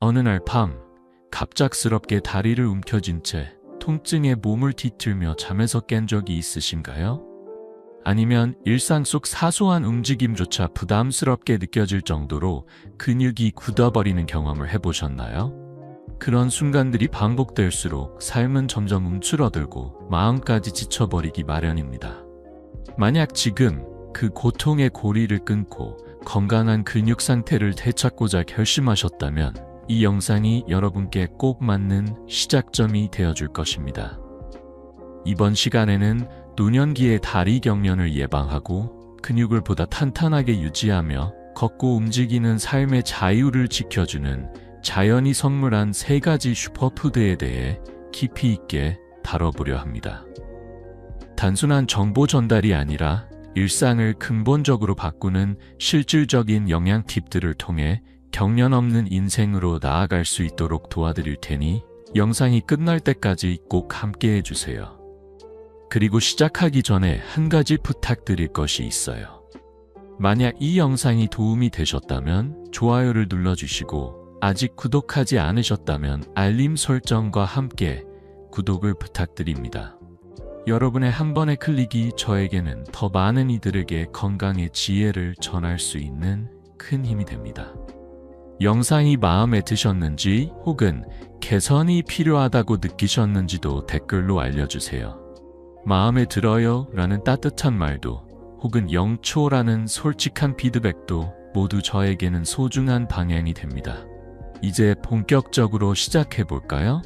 어느 날 밤 갑작스럽게 다리를 움켜쥔 채 통증에 몸을 뒤틀며 잠에서 깬 적이 있으신가요? 아니면 일상 속 사소한 움직임조차 부담스럽게 느껴질 정도로 근육이 굳어버리는 경험을 해보셨나요? 그런 순간들이 반복될수록 삶은 점점 움츠러들고 마음까지 지쳐버리기 마련입니다. 만약 지금 그 고통의 고리를 끊고 건강한 근육 상태를 되찾고자 결심하셨다면 이 영상이 여러분께 꼭 맞는 시작점이 되어줄 것입니다. 이번 시간에는 노년기의 다리 경련을 예방하고 근육을 보다 탄탄하게 유지하며 걷고 움직이는 삶의 자유를 지켜주는 자연이 선물한 3가지 슈퍼푸드에 대해 깊이 있게 다뤄보려 합니다. 단순한 정보 전달이 아니라 일상을 근본적으로 바꾸는 실질적인 영양 팁들을 통해 경련 없는 인생으로 나아갈 수 있도록 도와드릴 테니 영상이 끝날 때까지 꼭 함께 해주세요. 그리고 시작하기 전에 한 가지 부탁드릴 것이 있어요. 만약 이 영상이 도움이 되셨다면 좋아요를 눌러주시고 아직 구독하지 않으셨다면 알림 설정과 함께 구독을 부탁드립니다. 여러분의 한 번의 클릭이 저에게는 더 많은 이들에게 건강의 지혜를 전할 수 있는 큰 힘이 됩니다. 영상이 마음에 드셨는지 혹은 개선이 필요하다고 느끼셨는지도 댓글로 알려주세요. 마음에 들어요 라는 따뜻한 말도 혹은 영초라는 솔직한 피드백도 모두 저에게는 소중한 방향이 됩니다. 이제 본격적으로 시작해볼까요?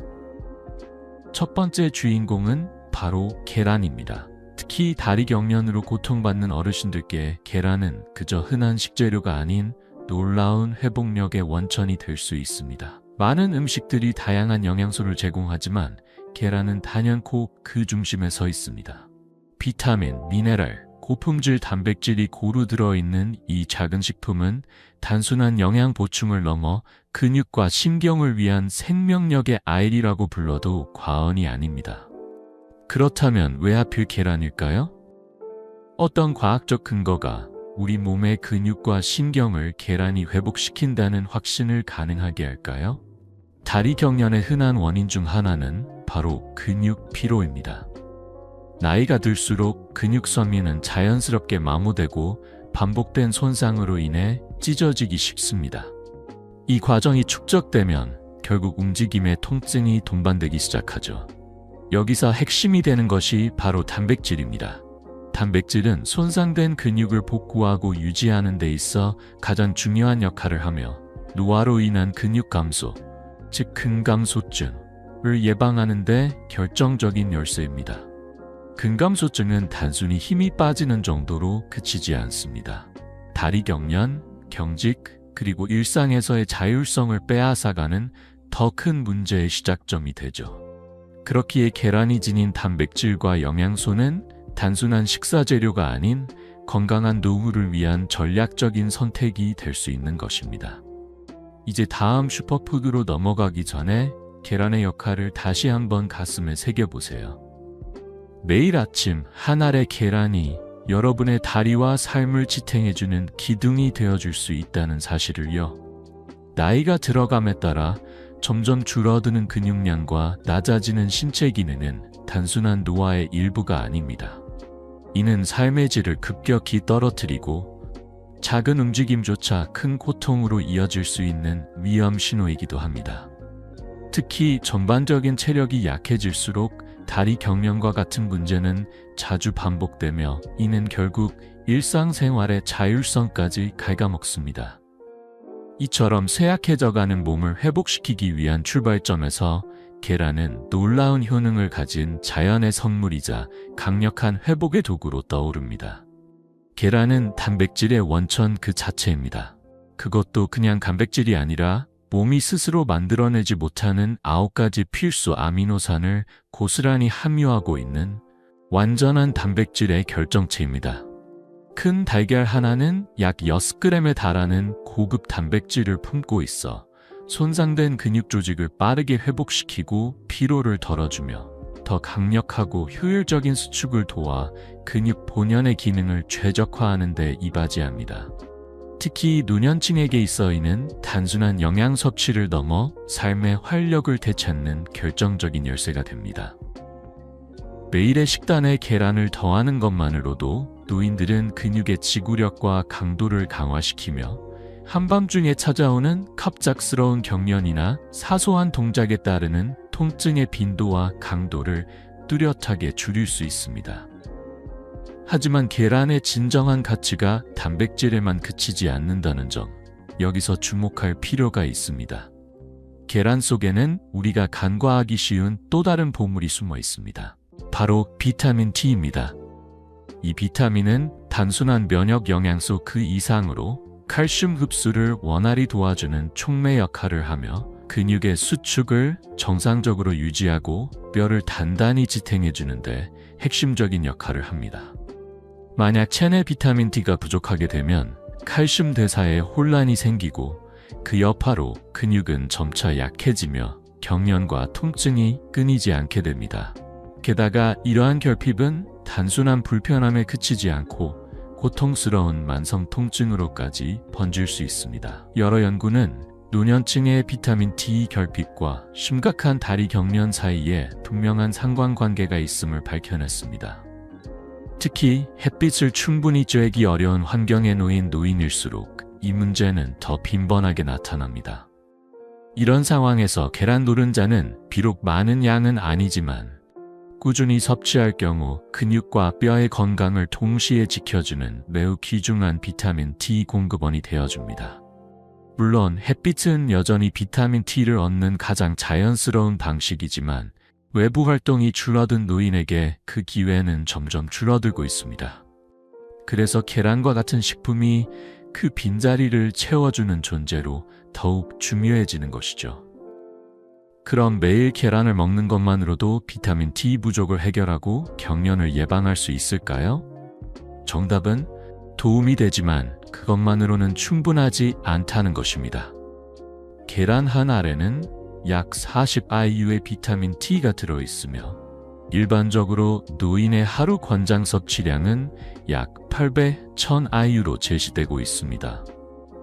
첫 번째 주인공은 바로 계란입니다. 특히 다리 경련으로 고통받는 어르신들께 계란은 그저 흔한 식재료가 아닌 놀라운 회복력의 원천이 될 수 있습니다. 많은 음식들이 다양한 영양소를 제공하지만 계란은 단연코 그 중심에 서 있습니다. 비타민, 미네랄, 고품질 단백질이 고루 들어있는 이 작은 식품은 단순한 영양 보충을 넘어 근육과 신경을 위한 생명력의 아이리라고 불러도 과언이 아닙니다. 그렇다면 왜 하필 계란일까요? 어떤 과학적 근거가 우리 몸의 근육과 신경을 계란이 회복시킨다는 확신을 가능하게 할까요? 다리 경련의 흔한 원인 중 하나는 바로 근육 피로입니다. 나이가 들수록 근육 선미는 자연스럽게 마모되고 반복된 손상으로 인해 찢어지기 쉽습니다. 이 과정이 축적되면 결국 움직임의 통증이 동반되기 시작하죠. 여기서 핵심이 되는 것이 바로 단백질입니다. 단백질은 손상된 근육을 복구하고 유지하는 데 있어 가장 중요한 역할을 하며 노화로 인한 근육 감소, 즉 근감소증을 예방하는 데 결정적인 열쇠입니다. 근감소증은 단순히 힘이 빠지는 정도로 그치지 않습니다. 다리 경련, 경직, 그리고 일상에서의 자율성을 빼앗아가는 더 큰 문제의 시작점이 되죠. 그렇기에 계란이 지닌 단백질과 영양소는 단순한 식사 재료가 아닌 건강한 노후를 위한 전략적인 선택이 될 수 있는 것입니다. 이제 다음 슈퍼푸드로 넘어가기 전에 계란의 역할을 다시 한번 가슴에 새겨보세요. 매일 아침 한 알의 계란이 여러분의 다리와 삶을 지탱해주는 기둥이 되어줄 수 있다는 사실을요. 나이가 들어감에 따라 점점 줄어드는 근육량과 낮아지는 신체 기능은 단순한 노화의 일부가 아닙니다. 이는 삶의 질을 급격히 떨어뜨리고 작은 움직임조차 큰 고통으로 이어질 수 있는 위험 신호이기도 합니다. 특히 전반적인 체력이 약해질수록 다리 경련과 같은 문제는 자주 반복되며 이는 결국 일상생활의 자율성까지 갉아먹습니다. 이처럼 쇠약해져가는 몸을 회복시키기 위한 출발점에서 계란은 놀라운 효능을 가진 자연의 선물이자 강력한 회복의 도구로 떠오릅니다. 계란은 단백질의 원천 그 자체입니다. 그것도 그냥 단백질이 아니라 몸이 스스로 만들어내지 못하는 9가지 필수 아미노산을 고스란히 함유하고 있는 완전한 단백질의 결정체입니다. 큰 달걀 하나는 약 6g에 달하는 고급 단백질을 품고 있어 손상된 근육 조직을 빠르게 회복시키고 피로를 덜어주며 더 강력하고 효율적인 수축을 도와 근육 본연의 기능을 최적화하는 데 이바지합니다. 특히 노년층에게 있어 이는 단순한 영양 섭취를 넘어 삶의 활력을 되찾는 결정적인 열쇠가 됩니다. 매일의 식단에 계란을 더하는 것만으로도 노인들은 근육의 지구력과 강도를 강화시키며 한밤중에 찾아오는 갑작스러운 경련이나 사소한 동작에 따르는 통증의 빈도와 강도를 뚜렷하게 줄일 수 있습니다. 하지만 계란의 진정한 가치가 단백질에만 그치지 않는다는 점, 여기서 주목할 필요가 있습니다. 계란 속에는 우리가 간과하기 쉬운 또 다른 보물이 숨어 있습니다. 바로 비타민 D입니다. 이 비타민은 단순한 면역 영양소 그 이상으로 칼슘 흡수를 원활히 도와주는 촉매 역할을 하며 근육의 수축을 정상적으로 유지하고 뼈를 단단히 지탱해 주는데 핵심적인 역할을 합니다. 만약 체내 비타민 D가 부족하게 되면 칼슘 대사에 혼란이 생기고 그 여파로 근육은 점차 약해지며 경련과 통증이 끊이지 않게 됩니다. 게다가 이러한 결핍은 단순한 불편함에 그치지 않고 고통스러운 만성 통증으로까지 번질 수 있습니다. 여러 연구는 노년층의 비타민 D 결핍과 심각한 다리 경련 사이에 분명한 상관관계가 있음을 밝혀냈습니다. 특히 햇빛을 충분히 쬐기 어려운 환경에 놓인 노인일수록 이 문제는 더 빈번하게 나타납니다. 이런 상황에서 계란 노른자는 비록 많은 양은 아니지만 꾸준히 섭취할 경우 근육과 뼈의 건강을 동시에 지켜주는 매우 귀중한 비타민 D 공급원이 되어줍니다. 물론 햇빛은 여전히 비타민 D를 얻는 가장 자연스러운 방식이지만 외부 활동이 줄어든 노인에게 그 기회는 점점 줄어들고 있습니다. 그래서 계란과 같은 식품이 그 빈자리를 채워주는 존재로 더욱 중요해지는 것이죠. 그럼 매일 계란을 먹는 것만으로도 비타민 D 부족을 해결하고 경련을 예방할 수 있을까요? 정답은 도움이 되지만 그것만으로는 충분하지 않다는 것입니다. 계란 한 알에는 약 40IU의 비타민 D가 들어있으며 일반적으로 노인의 하루 권장 섭취량은 약 800, 1000IU로 제시되고 있습니다.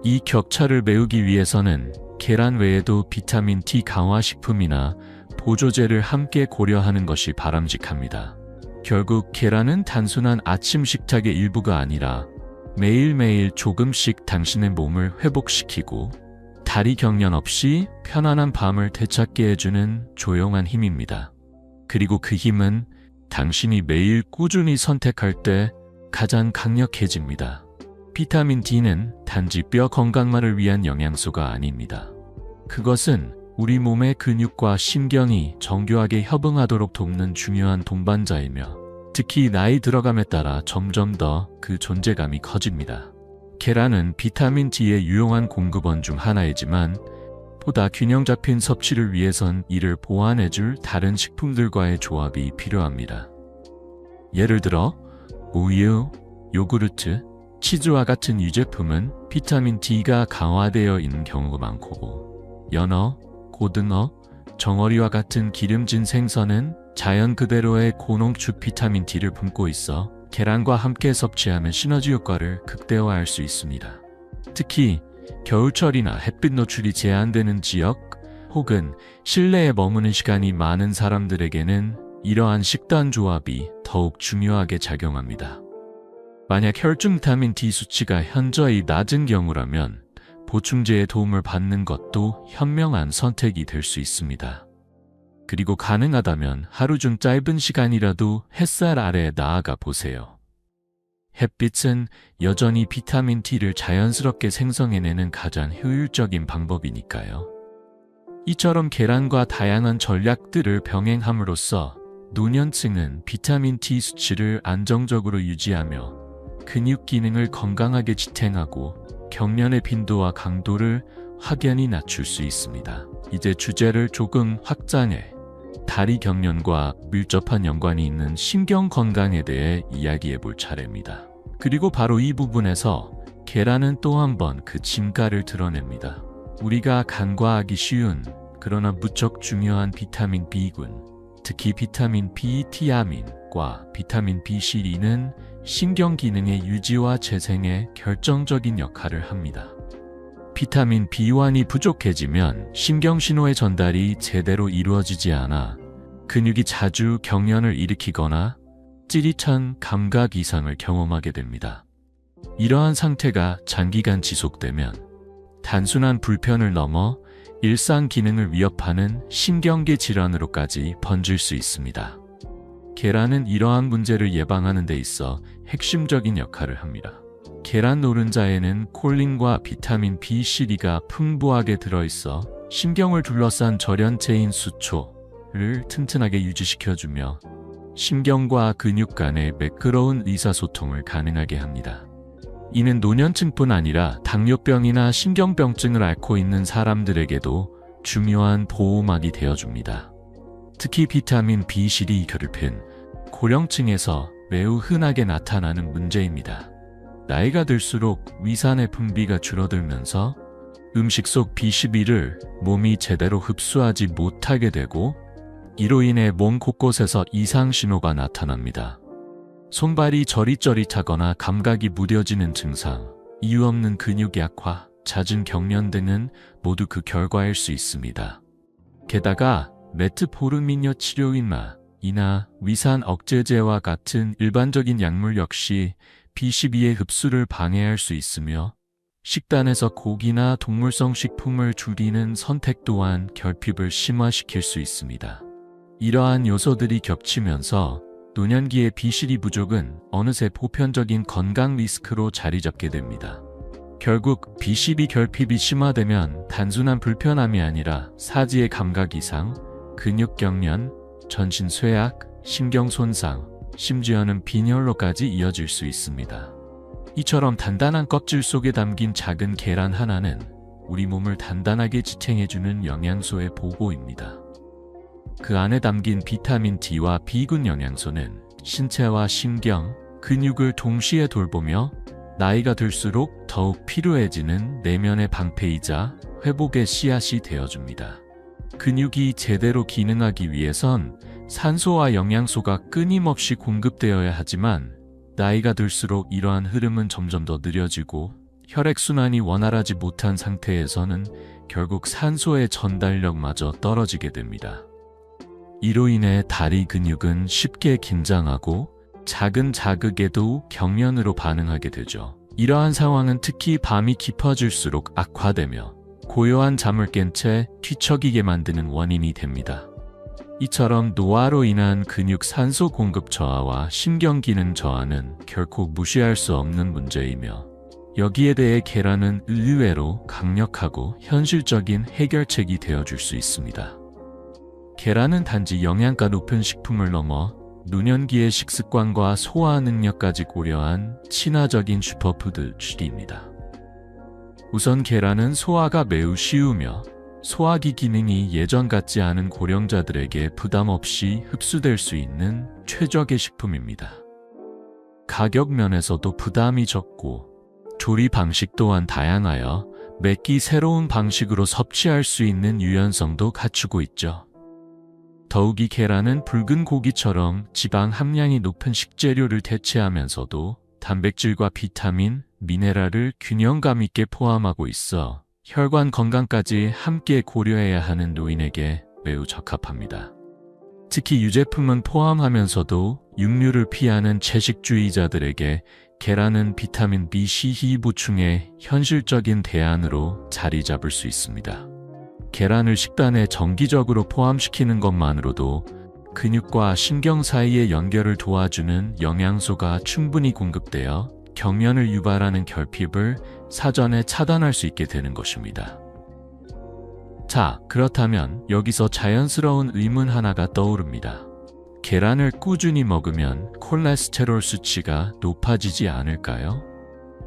이 격차를 메우기 위해서는 계란 외에도 비타민 D 강화 식품이나 보조제를 함께 고려하는 것이 바람직합니다. 결국 계란은 단순한 아침 식탁의 일부가 아니라 매일매일 조금씩 당신의 몸을 회복시키고 다리 경련 없이 편안한 밤을 되찾게 해주는 조용한 힘입니다. 그리고 그 힘은 당신이 매일 꾸준히 선택할 때 가장 강력해집니다. 비타민 D는 단지 뼈 건강만을 위한 영양소가 아닙니다. 그것은 우리 몸의 근육과 신경이 정교하게 협응하도록 돕는 중요한 동반자이며 특히 나이 들어감에 따라 점점 더 그 존재감이 커집니다. 계란은 비타민 D의 유용한 공급원 중 하나이지만 보다 균형 잡힌 섭취를 위해선 이를 보완해줄 다른 식품들과의 조합이 필요합니다. 예를 들어 우유, 요구르트, 치즈와 같은 유제품은 비타민 D가 강화되어 있는 경우가 많고 연어, 고등어, 정어리와 같은 기름진 생선은 자연 그대로의 고농축 비타민 D를 품고 있어 계란과 함께 섭취하면 시너지 효과를 극대화할 수 있습니다. 특히 겨울철이나 햇빛 노출이 제한되는 지역 혹은 실내에 머무는 시간이 많은 사람들에게는 이러한 식단 조합이 더욱 중요하게 작용합니다. 만약 혈중 비타민 D 수치가 현저히 낮은 경우라면 보충제의 도움을 받는 것도 현명한 선택이 될 수 있습니다. 그리고 가능하다면 하루 중 짧은 시간이라도 햇살 아래에 나아가 보세요. 햇빛은 여전히 비타민 D를 자연스럽게 생성해내는 가장 효율적인 방법이니까요. 이처럼 계란과 다양한 전략들을 병행함으로써 노년층은 비타민 D 수치를 안정적으로 유지하며 근육 기능을 건강하게 지탱하고 경련의 빈도와 강도를 확연히 낮출 수 있습니다. 이제 주제를 조금 확장해 다리 경련과 밀접한 연관이 있는 신경 건강에 대해 이야기해 볼 차례입니다. 그리고 바로 이 부분에서 계란은 또 한 번 그 진가를 드러냅니다. 우리가 간과하기 쉬운 그러나 무척 중요한 비타민 B군. 특히 비타민 B, 티아민과 비타민 B12는 신경 기능의 유지와 재생에 결정적인 역할을 합니다. 비타민 B1이 부족해지면 신경신호의 전달이 제대로 이루어지지 않아 근육이 자주 경련을 일으키거나 찌릿한 감각 이상을 경험하게 됩니다. 이러한 상태가 장기간 지속되면 단순한 불편을 넘어 일상 기능을 위협하는 신경계 질환으로까지 번질 수 있습니다. 계란은 이러한 문제를 예방하는 데 있어 핵심적인 역할을 합니다. 계란 노른자에는 콜린과 비타민 B12가 풍부하게 들어있어 신경을 둘러싼 절연체인 수초를 튼튼하게 유지시켜주며 신경과 근육 간의 매끄러운 의사소통을 가능하게 합니다. 이는 노년층뿐 아니라 당뇨병이나 신경병증을 앓고 있는 사람들에게도 중요한 보호막이 되어줍니다. 특히 비타민 B12 결핍은 고령층에서 매우 흔하게 나타나는 문제입니다. 나이가 들수록 위산의 분비가 줄어들면서 음식 속 B12를 몸이 제대로 흡수하지 못하게 되고 이로 인해 몸 곳곳에서 이상 신호가 나타납니다. 손발이 저릿저릿하거나 감각이 무뎌지는 증상, 이유 없는 근육 약화, 잦은 경련 등은 모두 그 결과일 수 있습니다. 게다가 메트포르민요 치료이나 위산 억제제와 같은 일반적인 약물 역시 B12의 흡수를 방해할 수 있으며 식단에서 고기나 동물성 식품을 줄이는 선택 또한 결핍을 심화시킬 수 있습니다. 이러한 요소들이 겹치면서 노년기의 B12 부족은 어느새 보편적인 건강 리스크로 자리 잡게 됩니다. 결국 B12 결핍이 심화되면 단순한 불편함이 아니라 사지의 감각 이상, 근육 경련, 전신 쇠약, 신경 손상, 심지어는 빈혈로까지 이어질 수 있습니다. 이처럼 단단한 껍질 속에 담긴 작은 계란 하나는 우리 몸을 단단하게 지탱해주는 영양소의 보고입니다. 그 안에 담긴 비타민 D와 B군 영양소는 신체와 신경, 근육을 동시에 돌보며 나이가 들수록 더욱 필요해지는 내면의 방패이자 회복의 씨앗이 되어줍니다. 근육이 제대로 기능하기 위해선 산소와 영양소가 끊임없이 공급되어야 하지만 나이가 들수록 이러한 흐름은 점점 더 느려지고 혈액순환이 원활하지 못한 상태에서는 결국 산소의 전달력마저 떨어지게 됩니다. 이로 인해 다리 근육은 쉽게 긴장하고 작은 자극에도 경련으로 반응하게 되죠. 이러한 상황은 특히 밤이 깊어질수록 악화되며 고요한 잠을 깬 채 뒤척이게 만드는 원인이 됩니다. 이처럼 노화로 인한 근육 산소 공급 저하와 신경 기능 저하는 결코 무시할 수 없는 문제이며 여기에 대해 계란은 의외로 강력하고 현실적인 해결책이 되어줄 수 있습니다. 계란은 단지 영양가 높은 식품을 넘어 노년기의 식습관과 소화 능력까지 고려한 친화적인 슈퍼푸드입니다. 우선 계란은 소화가 매우 쉬우며 소화기 기능이 예전 같지 않은 고령자들에게 부담 없이 흡수될 수 있는 최적의 식품입니다. 가격 면에서도 부담이 적고 조리 방식 또한 다양하여 매끼 새로운 방식으로 섭취할 수 있는 유연성도 갖추고 있죠. 더욱이 계란은 붉은 고기처럼 지방 함량이 높은 식재료를 대체하면서도 단백질과 비타민, 미네랄을 균형감 있게 포함하고 있어 혈관 건강까지 함께 고려해야 하는 노인에게 매우 적합합니다. 특히 유제품은 포함하면서도 육류를 피하는 채식주의자들에게 계란은 비타민 B12 보충의 현실적인 대안으로 자리 잡을 수 있습니다. 계란을 식단에 정기적으로 포함시키는 것만으로도 근육과 신경 사이의 연결을 도와주는 영양소가 충분히 공급되어 경련을 유발하는 결핍을 사전에 차단할 수 있게 되는 것입니다. 자, 그렇다면 여기서 자연스러운 의문 하나가 떠오릅니다. 계란을 꾸준히 먹으면 콜레스테롤 수치가 높아지지 않을까요?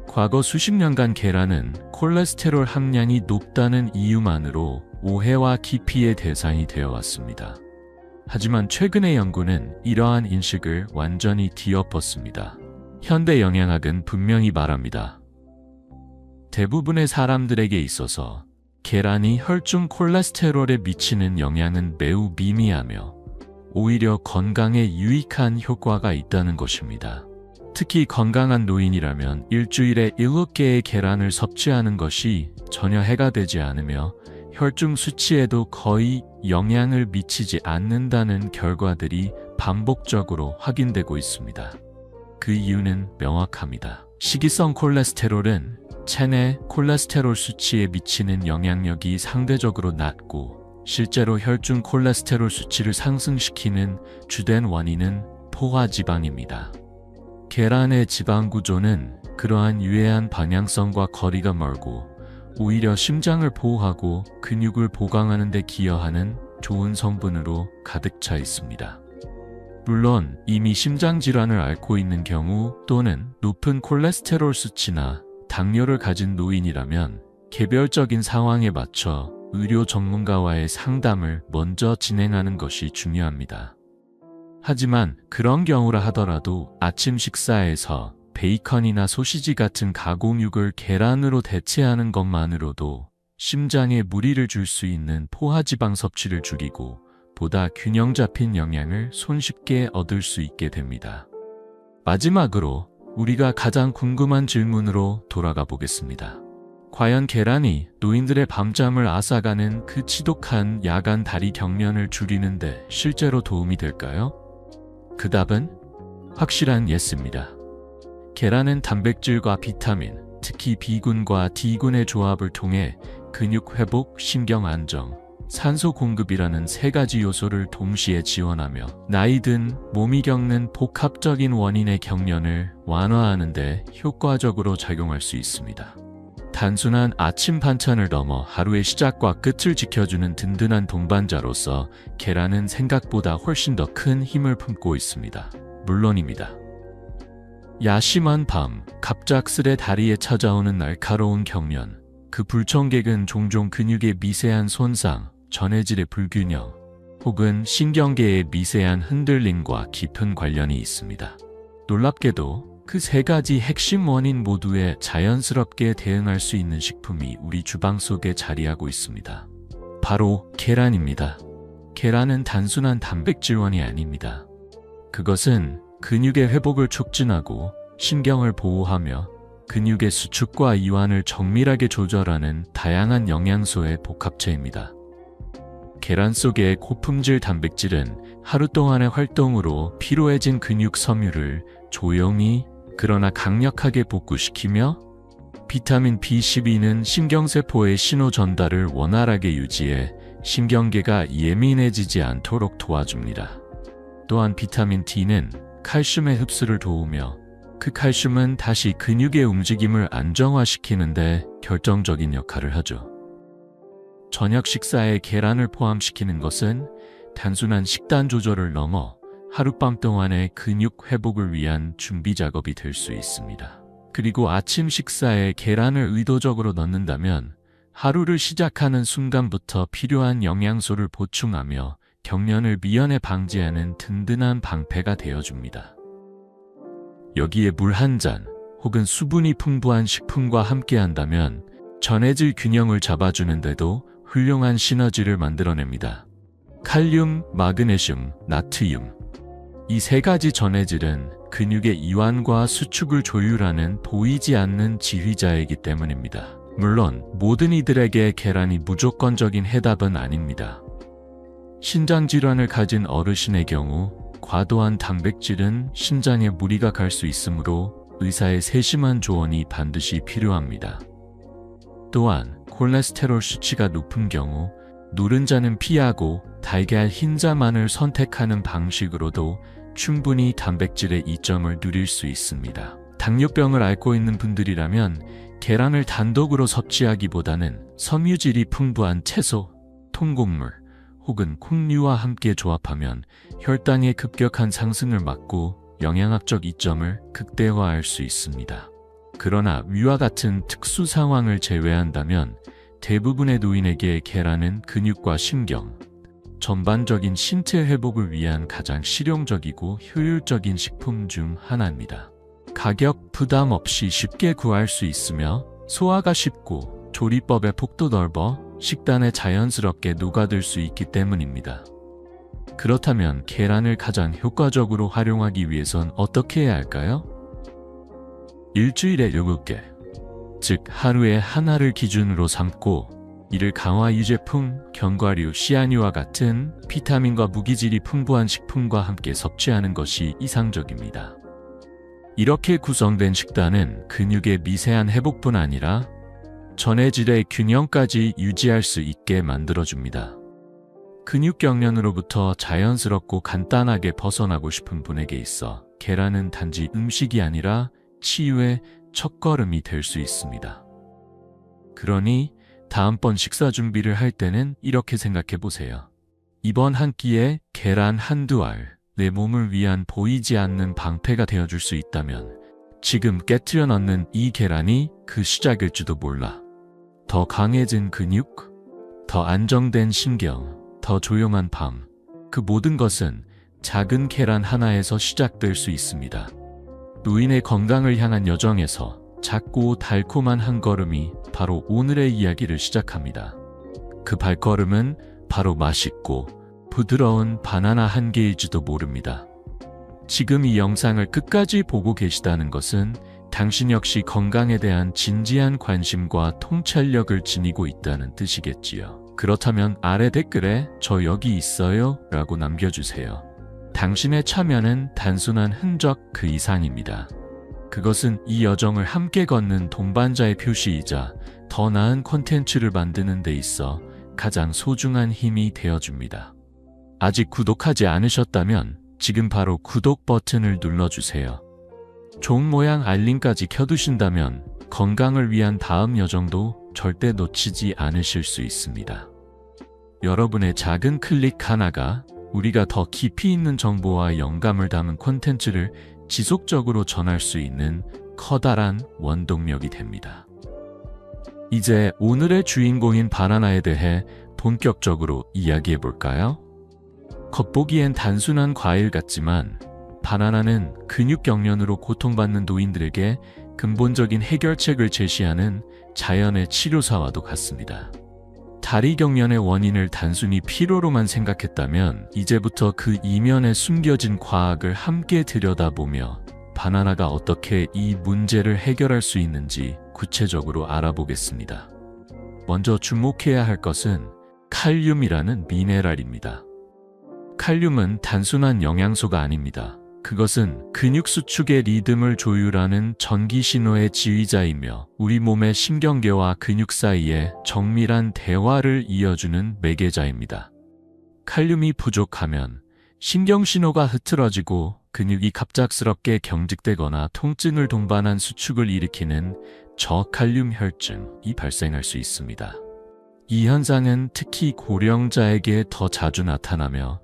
과거 수십 년간 계란은 콜레스테롤 함량이 높다는 이유만으로 오해와 기피의 대상이 되어 왔습니다. 하지만 최근의 연구는 이러한 인식을 완전히 뒤엎었습니다. 현대 영양학은 분명히 말합니다. 대부분의 사람들에게 있어서 계란이 혈중 콜레스테롤에 미치는 영향은 매우 미미하며 오히려 건강에 유익한 효과가 있다는 것입니다. 특히 건강한 노인이라면 일주일에 7개의 계란을 섭취하는 것이 전혀 해가 되지 않으며 혈중 수치에도 거의 영향을 미치지 않는다는 결과들이 반복적으로 확인되고 있습니다. 그 이유는 명확합니다. 식이성 콜레스테롤은 체내 콜레스테롤 수치에 미치는 영향력이 상대적으로 낮고 실제로 혈중 콜레스테롤 수치를 상승시키는 주된 원인은 포화지방입니다. 계란의 지방 구조는 그러한 유해한 방향성과 거리가 멀고 오히려 심장을 보호하고 근육을 보강하는 데 기여하는 좋은 성분으로 가득 차 있습니다. 물론 이미 심장질환을 앓고 있는 경우 또는 높은 콜레스테롤 수치나 당뇨를 가진 노인이라면 개별적인 상황에 맞춰 의료 전문가와의 상담을 먼저 진행하는 것이 중요합니다. 하지만 그런 경우라 하더라도 아침 식사에서 베이컨이나 소시지 같은 가공육을 계란으로 대체하는 것만으로도 심장에 무리를 줄 수 있는 포화지방 섭취를 줄이고 보다 균형 잡힌 영양을 손쉽게 얻을 수 있게 됩니다. 마지막으로 우리가 가장 궁금한 질문으로 돌아가 보겠습니다. 과연 계란이 노인들의 밤잠을 앗아가는 그 지독한 야간 다리 경련을 줄이는데 실제로 도움이 될까요? 그 답은 확실한 예스입니다. 계란은 단백질과 비타민, 특히 B군과 D군의 조합을 통해 근육 회복, 신경 안정, 산소 공급이라는 세 가지 요소를 동시에 지원하며 나이 든 몸이 겪는 복합적인 원인의 경련을 완화하는 데 효과적으로 작용할 수 있습니다. 단순한 아침 반찬을 넘어 하루의 시작과 끝을 지켜주는 든든한 동반자로서 계란은 생각보다 훨씬 더 큰 힘을 품고 있습니다. 물론입니다. 야심한 밤, 갑작스레 다리에 찾아오는 날카로운 경련, 그 불청객은 종종 근육의 미세한 손상, 전해질의 불균형, 혹은 신경계의 미세한 흔들림과 깊은 관련이 있습니다. 놀랍게도 그 세 가지 핵심 원인 모두에 자연스럽게 대응할 수 있는 식품이 우리 주방 속에 자리하고 있습니다. 바로 계란입니다. 계란은 단순한 단백질원이 아닙니다. 그것은 근육의 회복을 촉진하고 신경을 보호하며 근육의 수축과 이완을 정밀하게 조절하는 다양한 영양소의 복합체입니다. 계란 속의 고품질 단백질은 하루 동안의 활동으로 피로해진 근육 섬유를 조용히 그러나 강력하게 복구시키며 비타민 B12는 신경세포의 신호 전달을 원활하게 유지해 신경계가 예민해지지 않도록 도와줍니다. 또한 비타민 D는 칼슘의 흡수를 도우며 그 칼슘은 다시 근육의 움직임을 안정화시키는 데 결정적인 역할을 하죠. 저녁 식사에 계란을 포함시키는 것은 단순한 식단 조절을 넘어 하룻밤 동안의 근육 회복을 위한 준비 작업이 될 수 있습니다. 그리고 아침 식사에 계란을 의도적으로 넣는다면 하루를 시작하는 순간부터 필요한 영양소를 보충하며 경련을 미연에 방지하는 든든한 방패가 되어줍니다. 여기에 물 한 잔 혹은 수분이 풍부한 식품과 함께한다면 전해질 균형을 잡아주는데도 훌륭한 시너지를 만들어냅니다. 칼륨, 마그네슘, 나트륨. 이 세 가지 전해질은 근육의 이완과 수축을 조율하는 보이지 않는 지휘자이기 때문입니다. 물론 모든 이들에게 계란이 무조건적인 해답은 아닙니다. 신장질환을 가진 어르신의 경우 과도한 단백질은 신장에 무리가 갈 수 있으므로 의사의 세심한 조언이 반드시 필요합니다. 또한 콜레스테롤 수치가 높은 경우 노른자는 피하고 달걀 흰자만을 선택하는 방식으로도 충분히 단백질의 이점을 누릴 수 있습니다. 당뇨병을 앓고 있는 분들이라면 계란을 단독으로 섭취하기보다는 섬유질이 풍부한 채소, 통곡물 혹은 콩류와 함께 조합하면 혈당의 급격한 상승을 막고 영양학적 이점을 극대화할 수 있습니다. 그러나 위와 같은 특수 상황을 제외한다면 대부분의 노인에게 계란은 근육과 신경, 전반적인 신체 회복을 위한 가장 실용적이고 효율적인 식품 중 하나입니다. 가격 부담 없이 쉽게 구할 수 있으며 소화가 쉽고 조리법의 폭도 넓어 식단에 자연스럽게 녹아들 수 있기 때문입니다. 그렇다면 계란을 가장 효과적으로 활용하기 위해선 어떻게 해야 할까요? 일주일에 7개, 즉 하루에 하나를 기준으로 삼고 이를 강화 유제품, 견과류, 씨앗류와 같은 비타민과 무기질이 풍부한 식품과 함께 섭취하는 것이 이상적입니다. 이렇게 구성된 식단은 근육의 미세한 회복뿐 아니라 전해질의 균형까지 유지할 수 있게 만들어줍니다. 근육 경련으로부터 자연스럽고 간단하게 벗어나고 싶은 분에게 있어 계란은 단지 음식이 아니라 치유의 첫걸음이 될 수 있습니다. 그러니 다음번 식사 준비를 할 때는 이렇게 생각해 보세요. 이번 한 끼에 계란 한두 알, 내 몸을 위한 보이지 않는 방패가 되어줄 수 있다면 지금 깨트려 넣는 이 계란이 그 시작일지도 몰라. 더 강해진 근육, 더 안정된 신경, 더 조용한 밤, 그 모든 것은 작은 계란 하나에서 시작될 수 있습니다. 노인의 건강을 향한 여정에서 작고 달콤한 한 걸음이 바로 오늘의 이야기를 시작합니다. 그 발걸음은 바로 맛있고 부드러운 바나나 한 개일지도 모릅니다. 지금 이 영상을 끝까지 보고 계시다는 것은 당신 역시 건강에 대한 진지한 관심과 통찰력을 지니고 있다는 뜻이겠지요. 그렇다면 아래 댓글에 "저 여기 있어요" 라고 남겨주세요. 당신의 참여는 단순한 흔적 그 이상입니다. 그것은 이 여정을 함께 걷는 동반자의 표시이자 더 나은 콘텐츠를 만드는 데 있어 가장 소중한 힘이 되어줍니다. 아직 구독하지 않으셨다면 지금 바로 구독 버튼을 눌러주세요. 종 모양 알림까지 켜두신다면 건강을 위한 다음 여정도 절대 놓치지 않으실 수 있습니다. 여러분의 작은 클릭 하나가 우리가 더 깊이 있는 정보와 영감을 담은 콘텐츠를 지속적으로 전할 수 있는 커다란 원동력이 됩니다. 이제 오늘의 주인공인 바나나에 대해 본격적으로 이야기해 볼까요? 겉보기엔 단순한 과일 같지만 바나나는 근육 경련으로 고통받는 노인들에게 근본적인 해결책을 제시하는 자연의 치료사와도 같습니다. 다리 경련의 원인을 단순히 피로로만 생각했다면 이제부터 그 이면에 숨겨진 과학을 함께 들여다보며 바나나가 어떻게 이 문제를 해결할 수 있는지 구체적으로 알아보겠습니다. 먼저 주목해야 할 것은 칼륨이라는 미네랄입니다. 칼륨은 단순한 영양소가 아닙니다. 그것은 근육 수축의 리듬을 조율하는 전기 신호의 지휘자이며 우리 몸의 신경계와 근육 사이에 정밀한 대화를 이어주는 매개자입니다. 칼륨이 부족하면 신경 신호가 흐트러지고 근육이 갑작스럽게 경직되거나 통증을 동반한 수축을 일으키는 저칼륨 혈증이 발생할 수 있습니다. 이 현상은 특히 고령자에게 더 자주 나타나며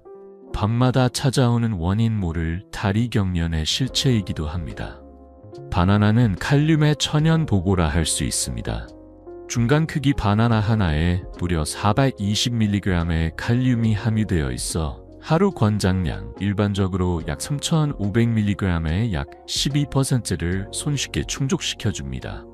밤마다 찾아오는 원인 모를 다리 경련의 실체이기도 합니다. 바나나는 칼륨의 천연 보고라 할 수 있습니다. 중간 크기 바나나 하나에 무려 420mg의 칼륨이 함유되어 있어 하루 권장량 일반적으로 약 3,500mg의 약 12%를 손쉽게 충족시켜줍니다.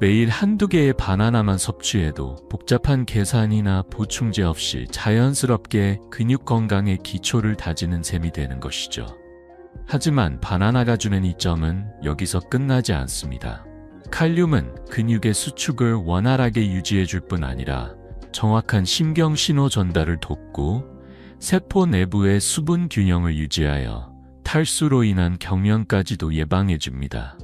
매일 한두 개의 바나나만 섭취해도 복잡한 계산이나 보충제 없이 자연스럽게 근육 건강의 기초를 다지는 셈이 되는 것이죠. 하지만 바나나가 주는 이점은 여기서 끝나지 않습니다. 칼륨은 근육의 수축을 원활하게 유지해줄 뿐 아니라 정확한 신경 신호 전달을 돕고 세포 내부의 수분 균형을 유지하여 탈수로 인한 경련까지도 예방해줍니다.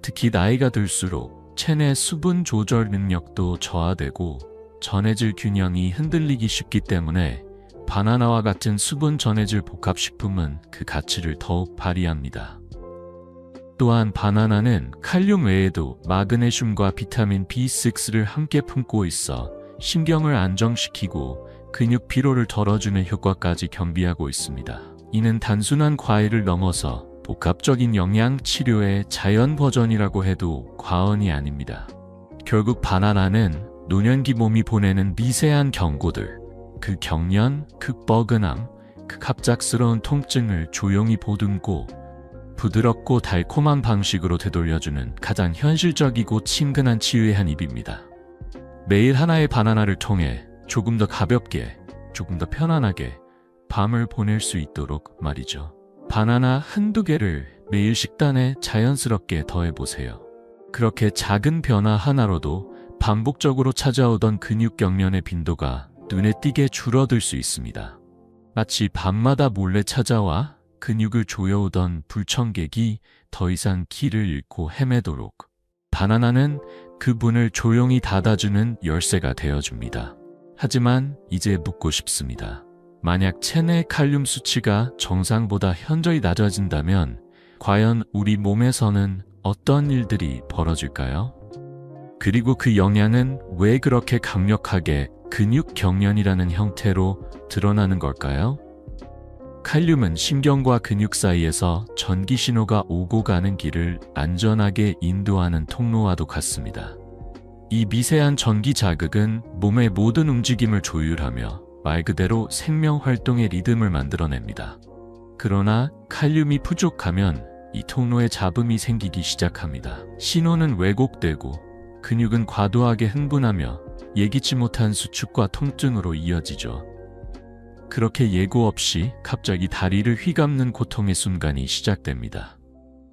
특히 나이가 들수록 체내 수분 조절 능력도 저하되고 전해질 균형이 흔들리기 쉽기 때문에 바나나와 같은 수분 전해질 복합식품은 그 가치를 더욱 발휘합니다. 또한 바나나는 칼륨 외에도 마그네슘과 비타민 B6를 함께 품고 있어 신경을 안정시키고 근육 피로를 덜어주는 효과까지 겸비하고 있습니다. 이는 단순한 과일을 넘어서 복합적인 영양 치료의 자연 버전이라고 해도 과언이 아닙니다. 결국 바나나는 노년기 몸이 보내는 미세한 경고들, 그 경련, 그 뻐근함, 그 갑작스러운 통증을 조용히 보듬고 부드럽고 달콤한 방식으로 되돌려주는 가장 현실적이고 친근한 치유의 한 입입니다. 매일 하나의 바나나를 통해 조금 더 가볍게, 조금 더 편안하게, 밤을 보낼 수 있도록 말이죠. 바나나 한두 개를 매일 식단에 자연스럽게 더해보세요. 그렇게 작은 변화 하나로도 반복적으로 찾아오던 근육 경련의 빈도가 눈에 띄게 줄어들 수 있습니다. 마치 밤마다 몰래 찾아와 근육을 조여오던 불청객이 더 이상 길을 잃고 헤매도록 바나나는 그 문을 조용히 닫아주는 열쇠가 되어줍니다. 하지만 이제 묻고 싶습니다. 만약 체내 칼륨 수치가 정상보다 현저히 낮아진다면 과연 우리 몸에서는 어떤 일들이 벌어질까요? 그리고 그 영향은 왜 그렇게 강력하게 근육 경련이라는 형태로 드러나는 걸까요? 칼륨은 신경과 근육 사이에서 전기 신호가 오고 가는 길을 안전하게 인도하는 통로와도 같습니다. 이 미세한 전기 자극은 몸의 모든 움직임을 조율하며 말 그대로 생명 활동의 리듬을 만들어냅니다. 그러나 칼륨이 부족하면 이 통로에 잡음이 생기기 시작합니다. 신호는 왜곡되고 근육은 과도하게 흥분하며 예기치 못한 수축과 통증으로 이어지죠. 그렇게 예고 없이 갑자기 다리를 휘감는 고통의 순간이 시작됩니다.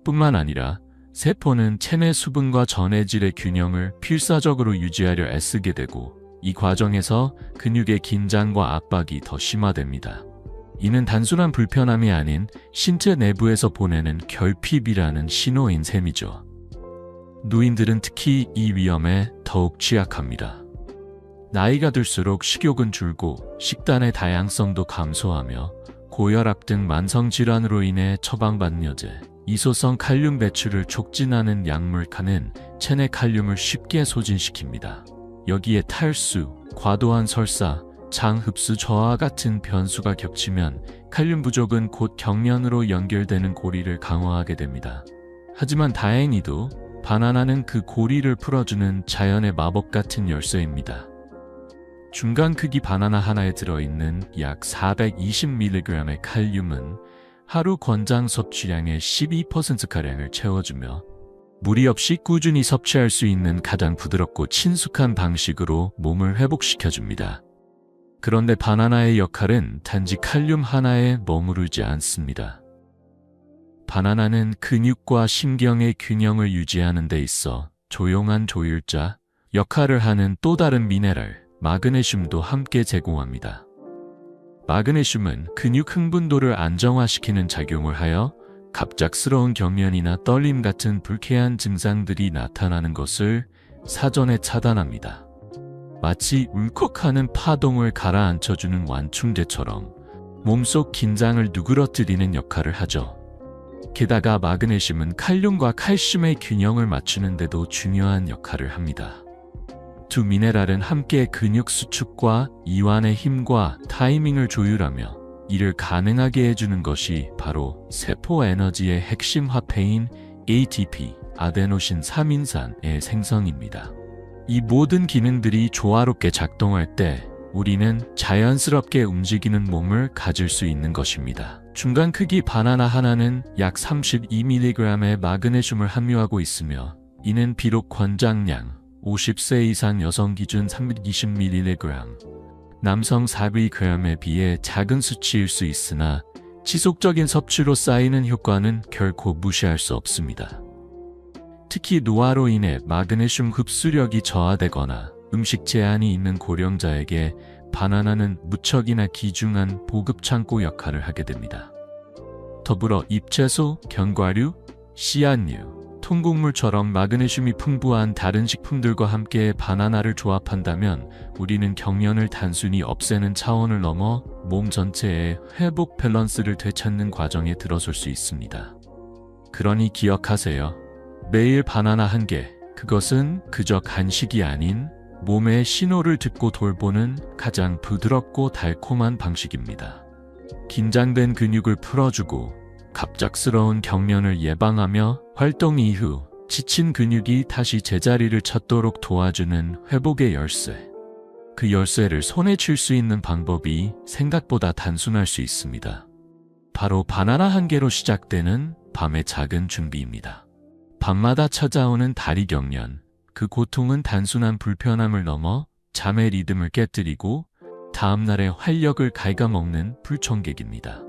뿐만 아니라 세포는 체내 수분과 전해질의 균형을 필사적으로 유지하려 애쓰게 되고 이 과정에서 근육의 긴장과 압박이 더 심화됩니다. 이는 단순한 불편함이 아닌 신체 내부에서 보내는 결핍이라는 신호인 셈이죠. 노인들은 특히 이 위험에 더욱 취약합니다. 나이가 들수록 식욕은 줄고 식단의 다양성도 감소하며 고혈압 등 만성질환으로 인해 처방받는 여제, 이소성 칼륨 배출을 촉진하는 약물카는 체내 칼륨을 쉽게 소진시킵니다. 여기에 탈수, 과도한 설사, 장 흡수 저하 같은 변수가 겹치면 칼륨 부족은 곧 경련으로 연결되는 고리를 강화하게 됩니다. 하지만 다행히도 바나나는 그 고리를 풀어주는 자연의 마법 같은 열쇠입니다. 중간 크기 바나나 하나에 들어있는 약 420mg의 칼륨은 하루 권장 섭취량의 12%가량을 채워주며 무리 없이 꾸준히 섭취할 수 있는 가장 부드럽고 친숙한 방식으로 몸을 회복시켜줍니다. 그런데 바나나의 역할은 단지 칼륨 하나에 머무르지 않습니다. 바나나는 근육과 신경의 균형을 유지하는 데 있어 조용한 조율자 역할을 하는 또 다른 미네랄, 마그네슘도 함께 제공합니다. 마그네슘은 근육 흥분도를 안정화시키는 작용을 하여 갑작스러운 경련이나 떨림 같은 불쾌한 증상들이 나타나는 것을 사전에 차단합니다. 마치 울컥하는 파동을 가라앉혀주는 완충제처럼 몸속 긴장을 누그러뜨리는 역할을 하죠. 게다가 마그네슘은 칼륨과 칼슘의 균형을 맞추는 데도 중요한 역할을 합니다. 두 미네랄은 함께 근육 수축과 이완의 힘과 타이밍을 조율하며 이를 가능하게 해주는 것이 바로 세포 에너지의 핵심 화폐인 ATP, 아데노신 3인산의 생성입니다. 이 모든 기능들이 조화롭게 작동할 때 우리는 자연스럽게 움직이는 몸을 가질 수 있는 것입니다. 중간 크기 바나나 하나는 약 32mg의 마그네슘을 함유하고 있으며 이는 비록 권장량 50세 이상 여성 기준 320mg, 남성 400g에 비해 작은 수치일 수 있으나 지속적인 섭취로 쌓이는 효과는 결코 무시할 수 없습니다. 특히 노화로 인해 마그네슘 흡수력이 저하되거나 음식 제한이 있는 고령자에게 바나나는 무척이나 귀중한 보급 창고 역할을 하게 됩니다. 더불어 잎채소, 견과류, 씨앗류, 통곡물처럼 마그네슘이 풍부한 다른 식품들과 함께 바나나를 조합한다면 우리는 경련을 단순히 없애는 차원을 넘어 몸 전체의 회복 밸런스를 되찾는 과정에 들어설 수 있습니다. 그러니 기억하세요. 매일 바나나 한 개, 그것은 그저 간식이 아닌 몸의 신호를 듣고 돌보는 가장 부드럽고 달콤한 방식입니다. 긴장된 근육을 풀어주고 갑작스러운 경련을 예방하며 활동 이후 지친 근육이 다시 제자리를 찾도록 도와주는 회복의 열쇠. 그 열쇠를 손에 쥘 수 있는 방법이 생각보다 단순할 수 있습니다. 바로 바나나 한 개로 시작되는 밤의 작은 준비입니다. 밤마다 찾아오는 다리 경련, 그 고통은 단순한 불편함을 넘어 잠의 리듬을 깨뜨리고 다음날의 활력을 갉아먹는 불청객입니다.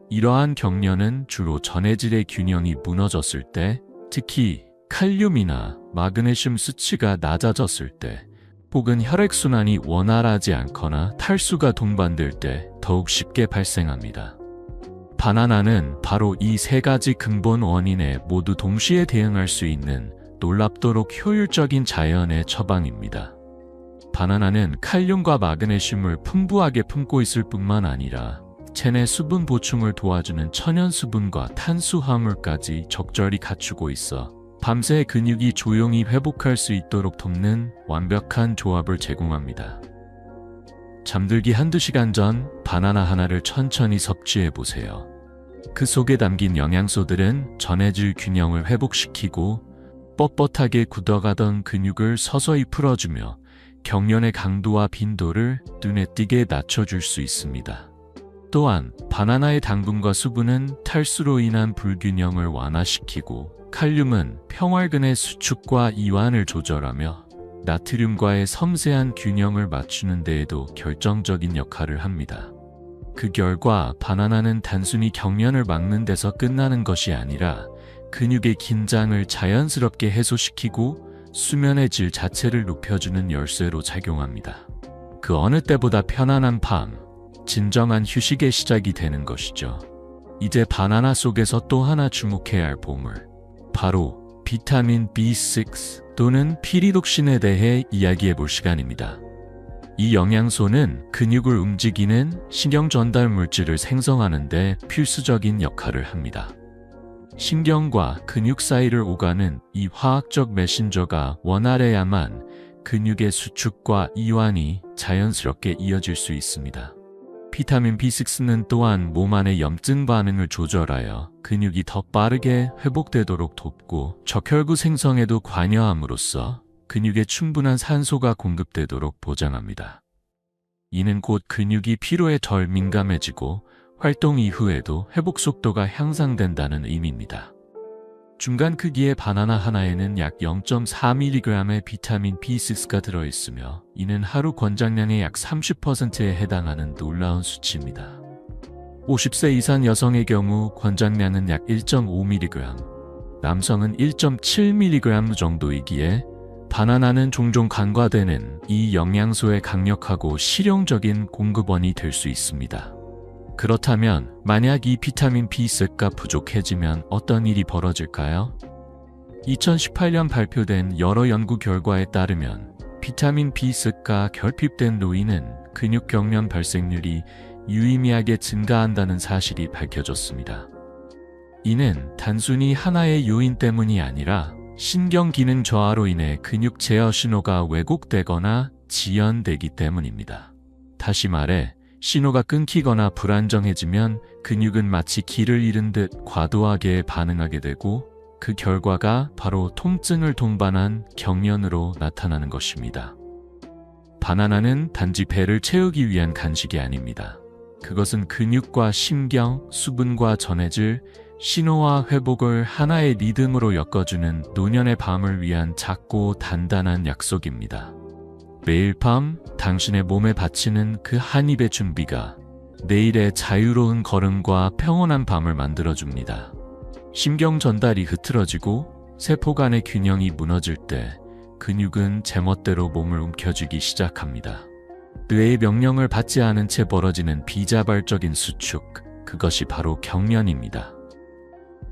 이러한 경련은 주로 전해질의 균형이 무너졌을 때, 특히 칼륨이나 마그네슘 수치가 낮아졌을 때, 혹은 혈액순환이 원활하지 않거나 탈수가 동반될 때 더욱 쉽게 발생합니다. 바나나는 바로 이 세 가지 근본 원인에 모두 동시에 대응할 수 있는 놀랍도록 효율적인 자연의 처방입니다. 바나나는 칼륨과 마그네슘을 풍부하게 품고 있을 뿐만 아니라 체내 수분 보충을 도와주는 천연 수분과 탄수화물까지 적절히 갖추고 있어 밤새 근육이 조용히 회복할 수 있도록 돕는 완벽한 조합을 제공합니다. 잠들기 한두 시간 전 바나나 하나를 천천히 섭취해 보세요. 그 속에 담긴 영양소들은 전해질 균형을 회복시키고 뻣뻣하게 굳어가던 근육을 서서히 풀어주며 경련의 강도와 빈도를 눈에 띄게 낮춰줄 수 있습니다. 또한 바나나의 당분과 수분은 탈수로 인한 불균형을 완화시키고 칼륨은 평활근의 수축과 이완을 조절하며 나트륨과의 섬세한 균형을 맞추는 데에도 결정적인 역할을 합니다. 그 결과 바나나는 단순히 경련을 막는 데서 끝나는 것이 아니라 근육의 긴장을 자연스럽게 해소시키고 수면의 질 자체를 높여주는 열쇠로 작용합니다. 그 어느 때보다 편안한 밤, 진정한 휴식의 시작이 되는 것이죠. 이제 바나나 속에서 또 하나 주목해야 할 보물, 바로 비타민 B6 또는 피리독신에 대해 이야기해 볼 시간입니다. 이 영양소는 근육을 움직이는 신경 전달 물질을 생성하는 데 필수적인 역할을 합니다. 신경과 근육 사이를 오가는 이 화학적 메신저가 원활해야만 근육의 수축과 이완이 자연스럽게 이어질 수 있습니다. 비타민 B6는 또한 몸 안의 염증 반응을 조절하여 근육이 더 빠르게 회복되도록 돕고 적혈구 생성에도 관여함으로써 근육에 충분한 산소가 공급되도록 보장합니다. 이는 곧 근육이 피로에 덜 민감해지고 활동 이후에도 회복 속도가 향상된다는 의미입니다. 중간 크기의 바나나 하나에는 약 0.4mg의 비타민 B6가 들어있으며 이는 하루 권장량의 약 30%에 해당하는 놀라운 수치입니다. 50세 이상 여성의 경우 권장량은 약 1.5mg, 남성은 1.7mg 정도이기에 바나나는 종종 간과되는 이 영양소의 강력하고 실용적인 공급원이 될 수 있습니다. 그렇다면 만약 이 비타민 B6가 부족해지면 어떤 일이 벌어질까요? 2018년 발표된 여러 연구 결과에 따르면 비타민 B6가 결핍된 노인은 근육 경련 발생률이 유의미하게 증가한다는 사실이 밝혀졌습니다. 이는 단순히 하나의 요인 때문이 아니라 신경 기능 저하로 인해 근육 제어 신호가 왜곡되거나 지연되기 때문입니다. 다시 말해, 신호가 끊기거나 불안정해지면 근육은 마치 길을 잃은 듯 과도하게 반응하게 되고 그 결과가 바로 통증을 동반한 경련으로 나타나는 것입니다. 바나나는 단지 배를 채우기 위한 간식이 아닙니다. 그것은 근육과 신경, 수분과 전해질, 신호와 회복을 하나의 리듬으로 엮어주는 노년의 밤을 위한 작고 단단한 약속입니다. 매일 밤 당신의 몸에 바치는 그 한 입의 준비가 내일의 자유로운 걸음과 평온한 밤을 만들어줍니다. 신경 전달이 흐트러지고 세포 간의 균형이 무너질 때 근육은 제멋대로 몸을 움켜쥐기 시작합니다. 뇌의 명령을 받지 않은 채 벌어지는 비자발적인 수축, 그것이 바로 경련입니다.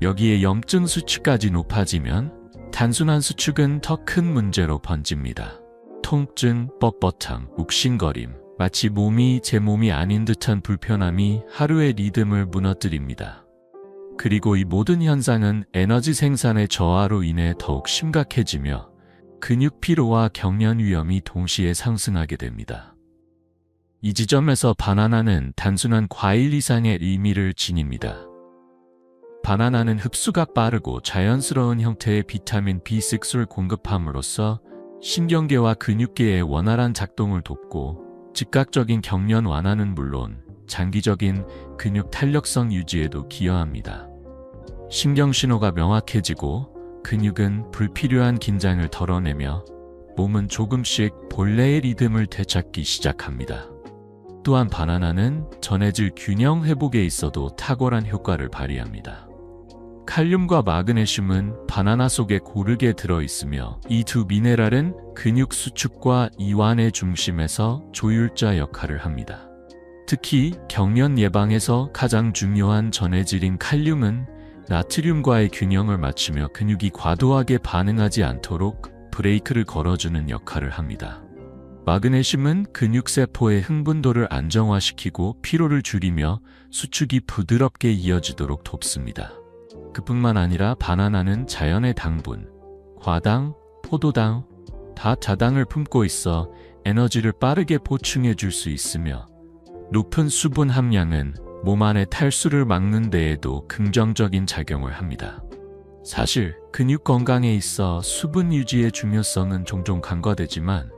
여기에 염증 수치까지 높아지면 단순한 수축은 더 큰 문제로 번집니다. 통증, 뻣뻣함, 욱신거림, 마치 몸이 제 몸이 아닌 듯한 불편함이 하루의 리듬을 무너뜨립니다. 그리고 이 모든 현상은 에너지 생산의 저하로 인해 더욱 심각해지며 근육 피로와 경련 위험이 동시에 상승하게 됩니다. 이 지점에서 바나나는 단순한 과일 이상의 의미를 지닙니다. 바나나는 흡수가 빠르고 자연스러운 형태의 비타민 B6를 공급함으로써 신경계와 근육계의 원활한 작동을 돕고 즉각적인 경련 완화는 물론 장기적인 근육 탄력성 유지에도 기여합니다. 신경신호가 명확해지고 근육은 불필요한 긴장을 덜어내며 몸은 조금씩 본래의 리듬을 되찾기 시작합니다. 또한 바나나는 전해질 균형 회복에 있어도 탁월한 효과를 발휘합니다. 칼륨과 마그네슘은 바나나 속에 고르게 들어있으며 이 두 미네랄은 근육 수축과 이완의 중심에서 조율자 역할을 합니다. 특히 경련 예방에서 가장 중요한 전해질인 칼륨은 나트륨과의 균형을 맞추며 근육이 과도하게 반응하지 않도록 브레이크를 걸어주는 역할을 합니다. 마그네슘은 근육세포의 흥분도를 안정화시키고 피로를 줄이며 수축이 부드럽게 이어지도록 돕습니다. 그뿐만 아니라 바나나는 자연의 당분, 과당, 포도당, 다자당을 품고 있어 에너지를 빠르게 보충해 줄 수 있으며 높은 수분 함량은 몸 안의 탈수를 막는 데에도 긍정적인 작용을 합니다. 사실 근육 건강에 있어 수분 유지의 중요성은 종종 간과되지만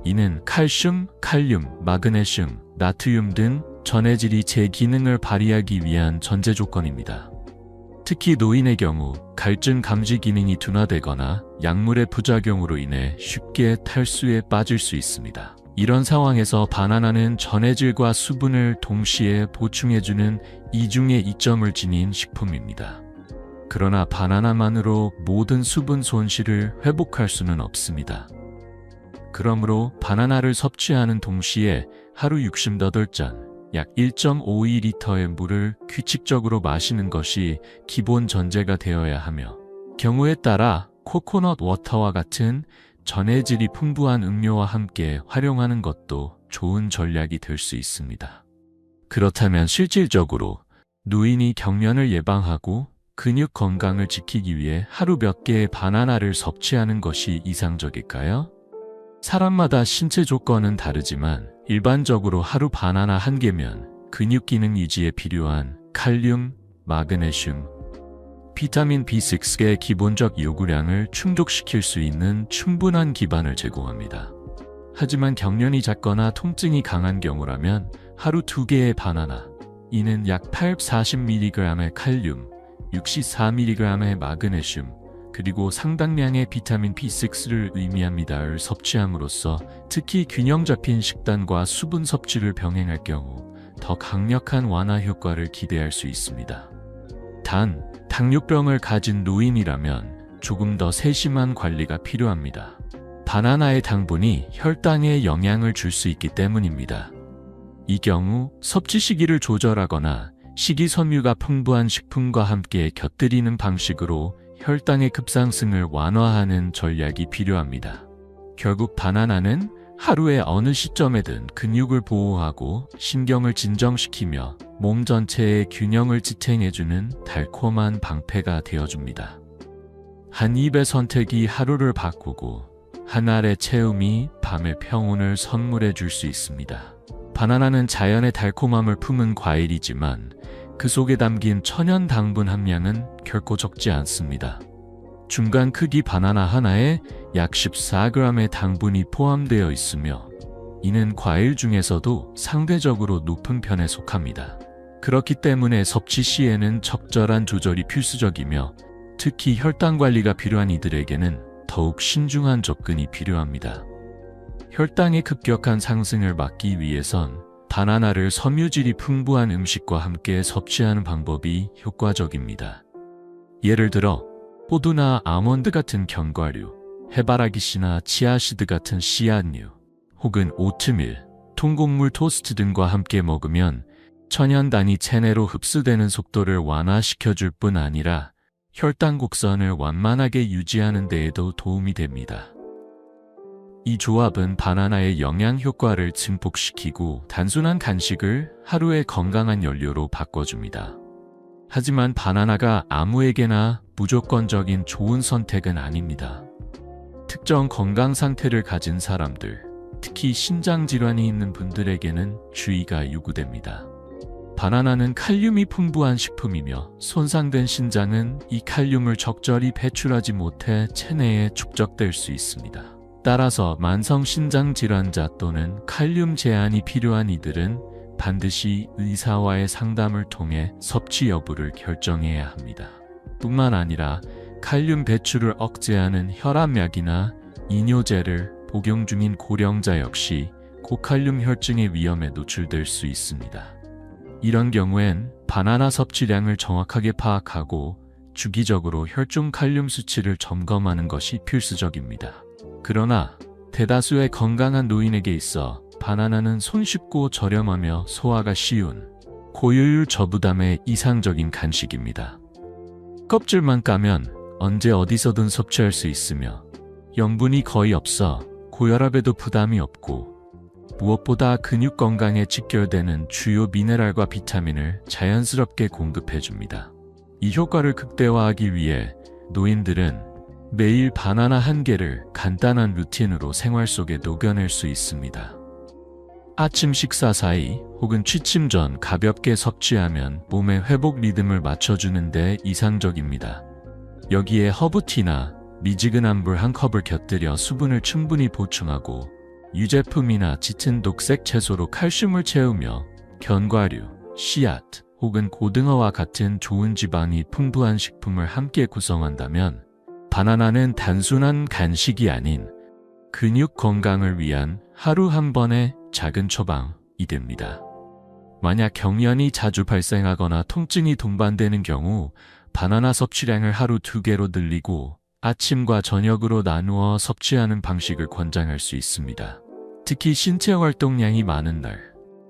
이는 칼슘, 칼륨, 마그네슘, 나트륨 등 전해질이 제 기능을 발휘하기 위한 전제 조건입니다. 특히 노인의 경우 갈증 감지 기능이 둔화되거나 약물의 부작용으로 인해 쉽게 탈수에 빠질 수 있습니다. 이런 상황에서 바나나는 전해질과 수분을 동시에 보충해주는 이중의 이점을 지닌 식품입니다. 그러나 바나나만으로 모든 수분 손실을 회복할 수는 없습니다. 그러므로 바나나를 섭취하는 동시에 하루 68잔, 약 1.52리터의 물을 규칙적으로 마시는 것이 기본 전제가 되어야 하며 경우에 따라 코코넛 워터와 같은 전해질이 풍부한 음료와 함께 활용하는 것도 좋은 전략이 될 수 있습니다. 그렇다면 실질적으로 노인이 경련을 예방하고 근육 건강을 지키기 위해 하루 몇 개의 바나나를 섭취하는 것이 이상적일까요? 사람마다 신체 조건은 다르지만 일반적으로 하루 바나나 한 개면 근육 기능 유지에 필요한 칼륨, 마그네슘, 비타민 B6의 기본적 요구량을 충족시킬 수 있는 충분한 기반을 제공합니다. 하지만 경련이 작거나 통증이 강한 경우라면 하루 2개의 바나나, 이는 약 840mg의 칼륨, 64mg의 마그네슘, 그리고 상당량의 비타민 B6를 의미합니다를 섭취함으로써 특히 균형 잡힌 식단과 수분 섭취를 병행할 경우 더 강력한 완화 효과를 기대할 수 있습니다. 단, 당뇨병을 가진 노인이라면 조금 더 세심한 관리가 필요합니다. 바나나의 당분이 혈당에 영향을 줄 수 있기 때문입니다. 이 경우 섭취 시기를 조절하거나 식이섬유가 풍부한 식품과 함께 곁들이는 방식으로 혈당의 급상승을 완화하는 전략이 필요합니다. 결국 바나나는 하루의 어느 시점에든 근육을 보호하고 신경을 진정시키며 몸 전체의 균형을 지탱해주는 달콤한 방패가 되어줍니다. 한 입의 선택이 하루를 바꾸고 한 알의 채움이 밤의 평온을 선물해 줄 수 있습니다. 바나나는 자연의 달콤함을 품은 과일이지만 그 속에 담긴 천연 당분 함량은 결코 적지 않습니다. 중간 크기 바나나 하나에 약 14g의 당분이 포함되어 있으며 이는 과일 중에서도 상대적으로 높은 편에 속합니다. 그렇기 때문에 섭취 시에는 적절한 조절이 필수적이며 특히 혈당 관리가 필요한 이들에게는 더욱 신중한 접근이 필요합니다. 혈당의 급격한 상승을 막기 위해선 바나나를 섬유질이 풍부한 음식과 함께 섭취하는 방법이 효과적입니다. 예를 들어 호두나 아몬드 같은 견과류, 해바라기씨나 치아시드 같은 씨앗류, 혹은 오트밀, 통곡물 토스트 등과 함께 먹으면 천연단이 체내로 흡수되는 속도를 완화시켜줄 뿐 아니라 혈당 곡선을 완만하게 유지하는 데에도 도움이 됩니다. 이 조합은 바나나의 영양 효과를 증폭시키고 단순한 간식을 하루의 건강한 연료로 바꿔줍니다. 하지만 바나나가 아무에게나 무조건적인 좋은 선택은 아닙니다. 특정 건강 상태를 가진 사람들, 특히 신장 질환이 있는 분들에게는 주의가 요구됩니다. 바나나는 칼륨이 풍부한 식품이며 손상된 신장은 이 칼륨을 적절히 배출하지 못해 체내에 축적될 수 있습니다. 따라서 만성 신장 질환자 또는 칼륨 제한이 필요한 이들은 반드시 의사와의 상담을 통해 섭취 여부를 결정해야 합니다. 뿐만 아니라 칼륨 배출을 억제하는 혈압약이나 이뇨제를 복용 중인 고령자 역시 고칼륨 혈증의 위험에 노출될 수 있습니다. 이런 경우엔 바나나 섭취량을 정확하게 파악하고 주기적으로 혈중 칼륨 수치를 점검하는 것이 필수적입니다. 그러나 대다수의 건강한 노인에게 있어 바나나는 손쉽고 저렴하며 소화가 쉬운 고효율 저부담의 이상적인 간식입니다. 껍질만 까면 언제 어디서든 섭취할 수 있으며 염분이 거의 없어 고혈압에도 부담이 없고 무엇보다 근육 건강에 직결되는 주요 미네랄과 비타민을 자연스럽게 공급해줍니다. 이 효과를 극대화하기 위해 노인들은 매일 바나나 한 개를 간단한 루틴으로 생활 속에 녹여낼 수 있습니다. 아침 식사 사이 혹은 취침 전 가볍게 섭취하면 몸의 회복 리듬을 맞춰주는 데 이상적입니다. 여기에 허브티나 미지근한 물 한 컵을 곁들여 수분을 충분히 보충하고 유제품이나 짙은 녹색 채소로 칼슘을 채우며 견과류, 씨앗 혹은 고등어와 같은 좋은 지방이 풍부한 식품을 함께 구성한다면 바나나는 단순한 간식이 아닌 근육 건강을 위한 하루 한 번의 작은 처방이 됩니다. 만약 경련이 자주 발생하거나 통증이 동반되는 경우 바나나 섭취량을 하루 2개로 늘리고 아침과 저녁으로 나누어 섭취하는 방식을 권장할 수 있습니다. 특히 신체 활동량이 많은 날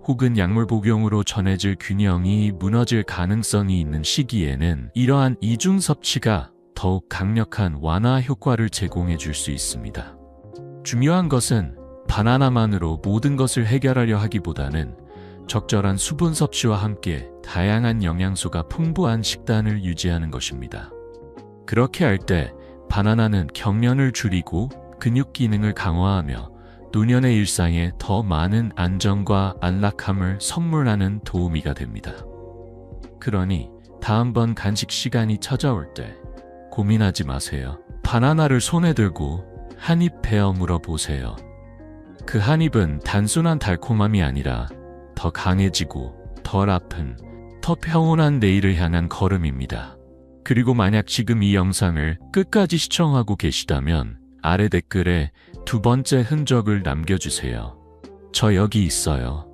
혹은 약물 복용으로 전해질 균형이 무너질 가능성이 있는 시기에는 이러한 이중 섭취가 더욱 강력한 완화 효과를 제공해 줄 수 있습니다. 중요한 것은 바나나만으로 모든 것을 해결하려 하기보다는 적절한 수분 섭취와 함께 다양한 영양소가 풍부한 식단을 유지하는 것입니다. 그렇게 할 때 바나나는 경련을 줄이고 근육 기능을 강화하며 노년의 일상에 더 많은 안정과 안락함을 선물하는 도우미가 됩니다. 그러니 다음번 간식 시간이 찾아올 때 고민하지 마세요. 바나나를 손에 들고 한 입 베어 물어보세요. 그 한 입은 단순한 달콤함이 아니라 더 강해지고 덜 아픈, 더 평온한 내일을 향한 걸음입니다. 그리고 만약 지금 이 영상을 끝까지 시청하고 계시다면 아래 댓글에 2번째 흔적을 남겨주세요. 저 여기 있어요.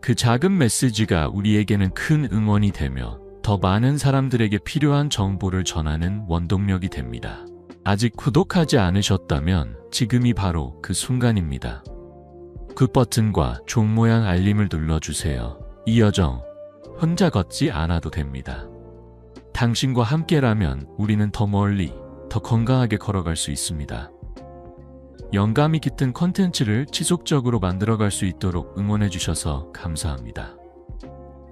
그 작은 메시지가 우리에게는 큰 응원이 되며 더 많은 사람들에게 필요한 정보를 전하는 원동력이 됩니다. 아직 구독하지 않으셨다면 지금이 바로 그 순간입니다. 그 버튼과 종 모양 알림을 눌러주세요. 이 여정 혼자 걷지 않아도 됩니다. 당신과 함께라면 우리는 더 멀리, 더 건강하게 걸어갈 수 있습니다. 영감이 깃든 콘텐츠를 지속적으로 만들어갈 수 있도록 응원해 주셔서 감사합니다.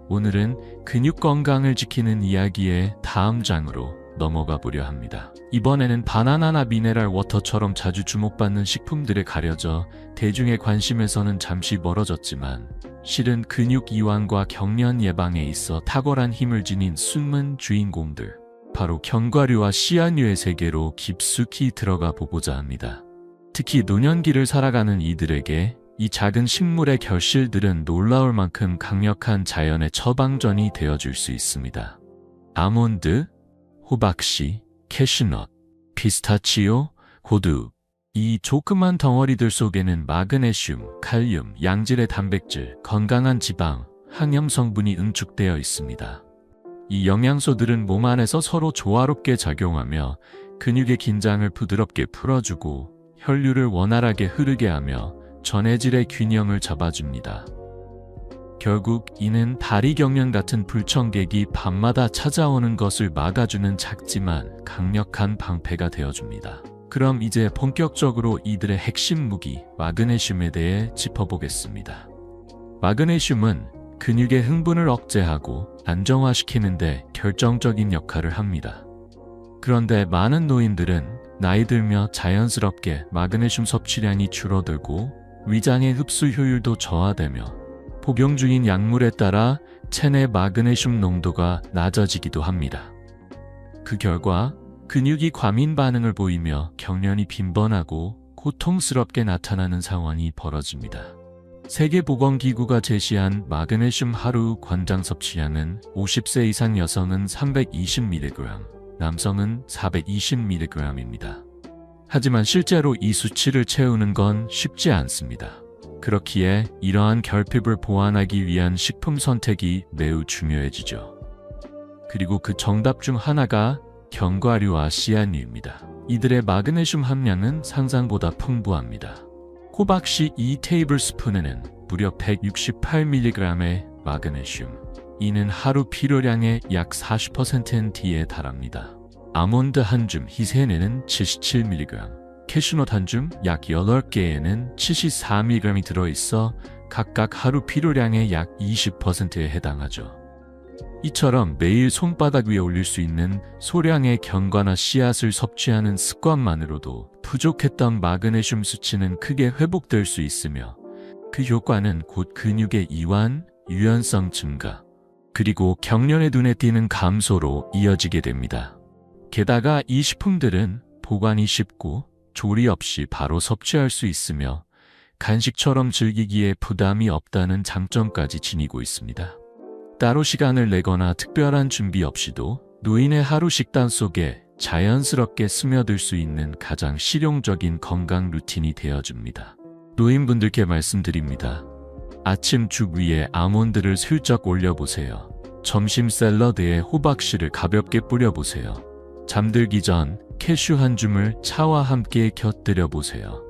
오늘은 근육 건강을 지키는 이야기의 다음 장으로 넘어가 보려 합니다. 이번에는 바나나나 미네랄 워터처럼 자주 주목받는 식품들에 가려져 대중의 관심에서는 잠시 멀어졌지만 실은 근육 이완과 경련 예방에 있어 탁월한 힘을 지닌 숨은 주인공들, 바로 견과류와 씨앗류의 세계로 깊숙이 들어가 보고자 합니다. 특히 노년기를 살아가는 이들에게 이 작은 식물의 결실들은 놀라울 만큼 강력한 자연의 처방전이 되어줄 수 있습니다. 아몬드, 호박씨, 캐슈넛, 피스타치오, 고두, 이 조그만 덩어리들 속에는 마그네슘, 칼륨, 양질의 단백질, 건강한 지방, 항염 성분이 응축되어 있습니다. 이 영양소들은 몸 안에서 서로 조화롭게 작용하며 근육의 긴장을 부드럽게 풀어주고 혈류를 원활하게 흐르게 하며 전해질의 균형을 잡아줍니다. 결국 이는 다리 경련 같은 불청객이 밤마다 찾아오는 것을 막아주는 작지만 강력한 방패가 되어줍니다. 그럼 이제 본격적으로 이들의 핵심 무기 마그네슘에 대해 짚어보겠습니다. 마그네슘은 근육의 흥분을 억제하고 안정화시키는 데 결정적인 역할을 합니다. 그런데 많은 노인들은 나이 들며 자연스럽게 마그네슘 섭취량이 줄어들고 위장의 흡수 효율도 저하되며 복용 중인 약물에 따라 체내 마그네슘 농도가 낮아지기도 합니다. 그 결과 근육이 과민 반응을 보이며 경련이 빈번하고 고통스럽게 나타나는 상황이 벌어집니다. 세계보건기구가 제시한 마그네슘 하루 권장 섭취량은 50세 이상 여성은 320mg, 남성은 420mg입니다. 하지만 실제로 이 수치를 채우는 건 쉽지 않습니다. 그렇기에 이러한 결핍을 보완하기 위한 식품 선택이 매우 중요해지죠. 그리고 그 정답 중 하나가 견과류와 씨앗류입니다. 이들의 마그네슘 함량은 상상보다 풍부합니다. 호박씨 2테이블스푼에는 무려 168mg의 마그네슘, 이는 하루 필요량의 약 40%에 달합니다. 아몬드 한 줌 희세에는 77mg, 캐슈넛 한 줌 약 8개에는 74mg이 들어있어 각각 하루 필요량의 약 20%에 해당하죠. 이처럼 매일 손바닥 위에 올릴 수 있는 소량의 견과나 씨앗을 섭취하는 습관만으로도 부족했던 마그네슘 수치는 크게 회복될 수 있으며 그 효과는 곧 근육의 이완, 유연성 증가, 그리고 경련의 눈에 띄는 감소로 이어지게 됩니다. 게다가 이 식품들은 보관이 쉽고 조리 없이 바로 섭취할 수 있으며 간식처럼 즐기기에 부담이 없다는 장점까지 지니고 있습니다. 따로 시간을 내거나 특별한 준비 없이도 노인의 하루 식단 속에 자연스럽게 스며들 수 있는 가장 실용적인 건강 루틴이 되어줍니다. 노인분들께 말씀드립니다. 아침 죽 위에 아몬드를 슬쩍 올려보세요. 점심 샐러드에 호박씨를 가볍게 뿌려보세요. 잠들기 전 캐슈 한 줌을 차와 함께 곁들여 보세요.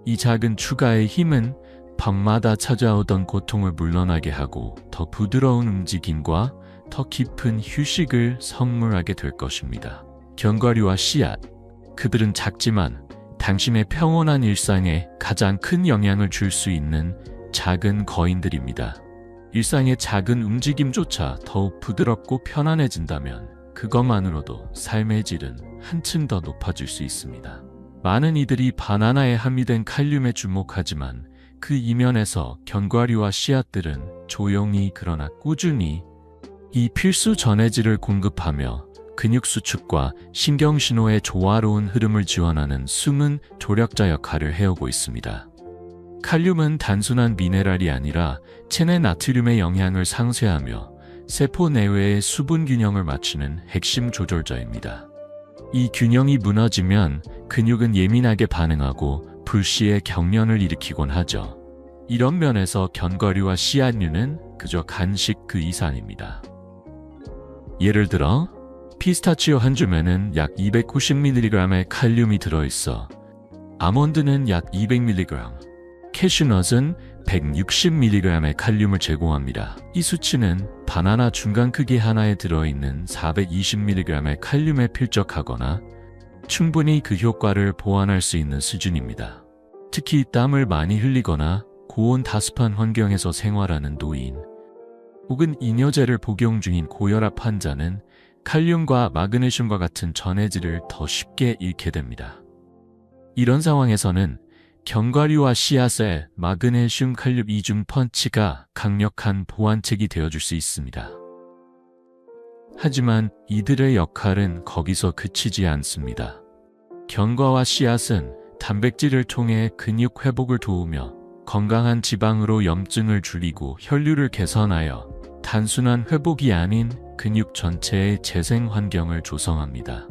이 작은 추가의 힘은 밤마다 찾아오던 고통을 물러나게 하고 더 부드러운 움직임과 더 깊은 휴식을 선물하게 될 것입니다. 견과류와 씨앗, 그들은 작지만 당신의 평온한 일상에 가장 큰 영향을 줄 수 있는 작은 거인들입니다. 일상의 작은 움직임조차 더욱 부드럽고 편안해진다면 그것만으로도 삶의 질은 한층 더 높아질 수 있습니다. 많은 이들이 바나나에 함유된 칼륨에 주목하지만 그 이면에서 견과류와 씨앗들은 조용히 그러나 꾸준히 이 필수 전해질을 공급하며 근육 수축과 신경신호의 조화로운 흐름을 지원하는 숨은 조력자 역할을 해오고 있습니다. 칼륨은 단순한 미네랄이 아니라 체내 나트륨의 영향을 상쇄하며 세포 내외의 수분 균형을 맞추는 핵심 조절자입니다. 이 균형이 무너지면 근육은 예민하게 반응하고 불시에 경련을 일으키곤 하죠. 이런 면에서 견과류와 씨앗류는 그저 간식 그 이상입니다. 예를 들어 피스타치오 한 줌에는 약 290mg의 칼륨이 들어있어 아몬드는 약 200mg, 캐슈넛은 160mg의 칼륨을 제공합니다. 이 수치는 바나나 중간 크기 하나에 들어있는 420mg의 칼륨에 필적하거나 충분히 그 효과를 보완할 수 있는 수준입니다. 특히 땀을 많이 흘리거나 고온 다습한 환경에서 생활하는 노인, 혹은 이뇨제를 복용 중인 고혈압 환자는 칼륨과 마그네슘과 같은 전해질을 더 쉽게 잃게 됩니다. 이런 상황에서는 견과류와 씨앗의 마그네슘 칼륨 이중 펀치가 강력한 보완책이 되어줄 수 있습니다. 하지만 이들의 역할은 거기서 그치지 않습니다. 견과와 씨앗은 단백질을 통해 근육 회복을 도우며 건강한 지방으로 염증을 줄이고 혈류를 개선하여 단순한 회복이 아닌 근육 전체의 재생 환경을 조성합니다.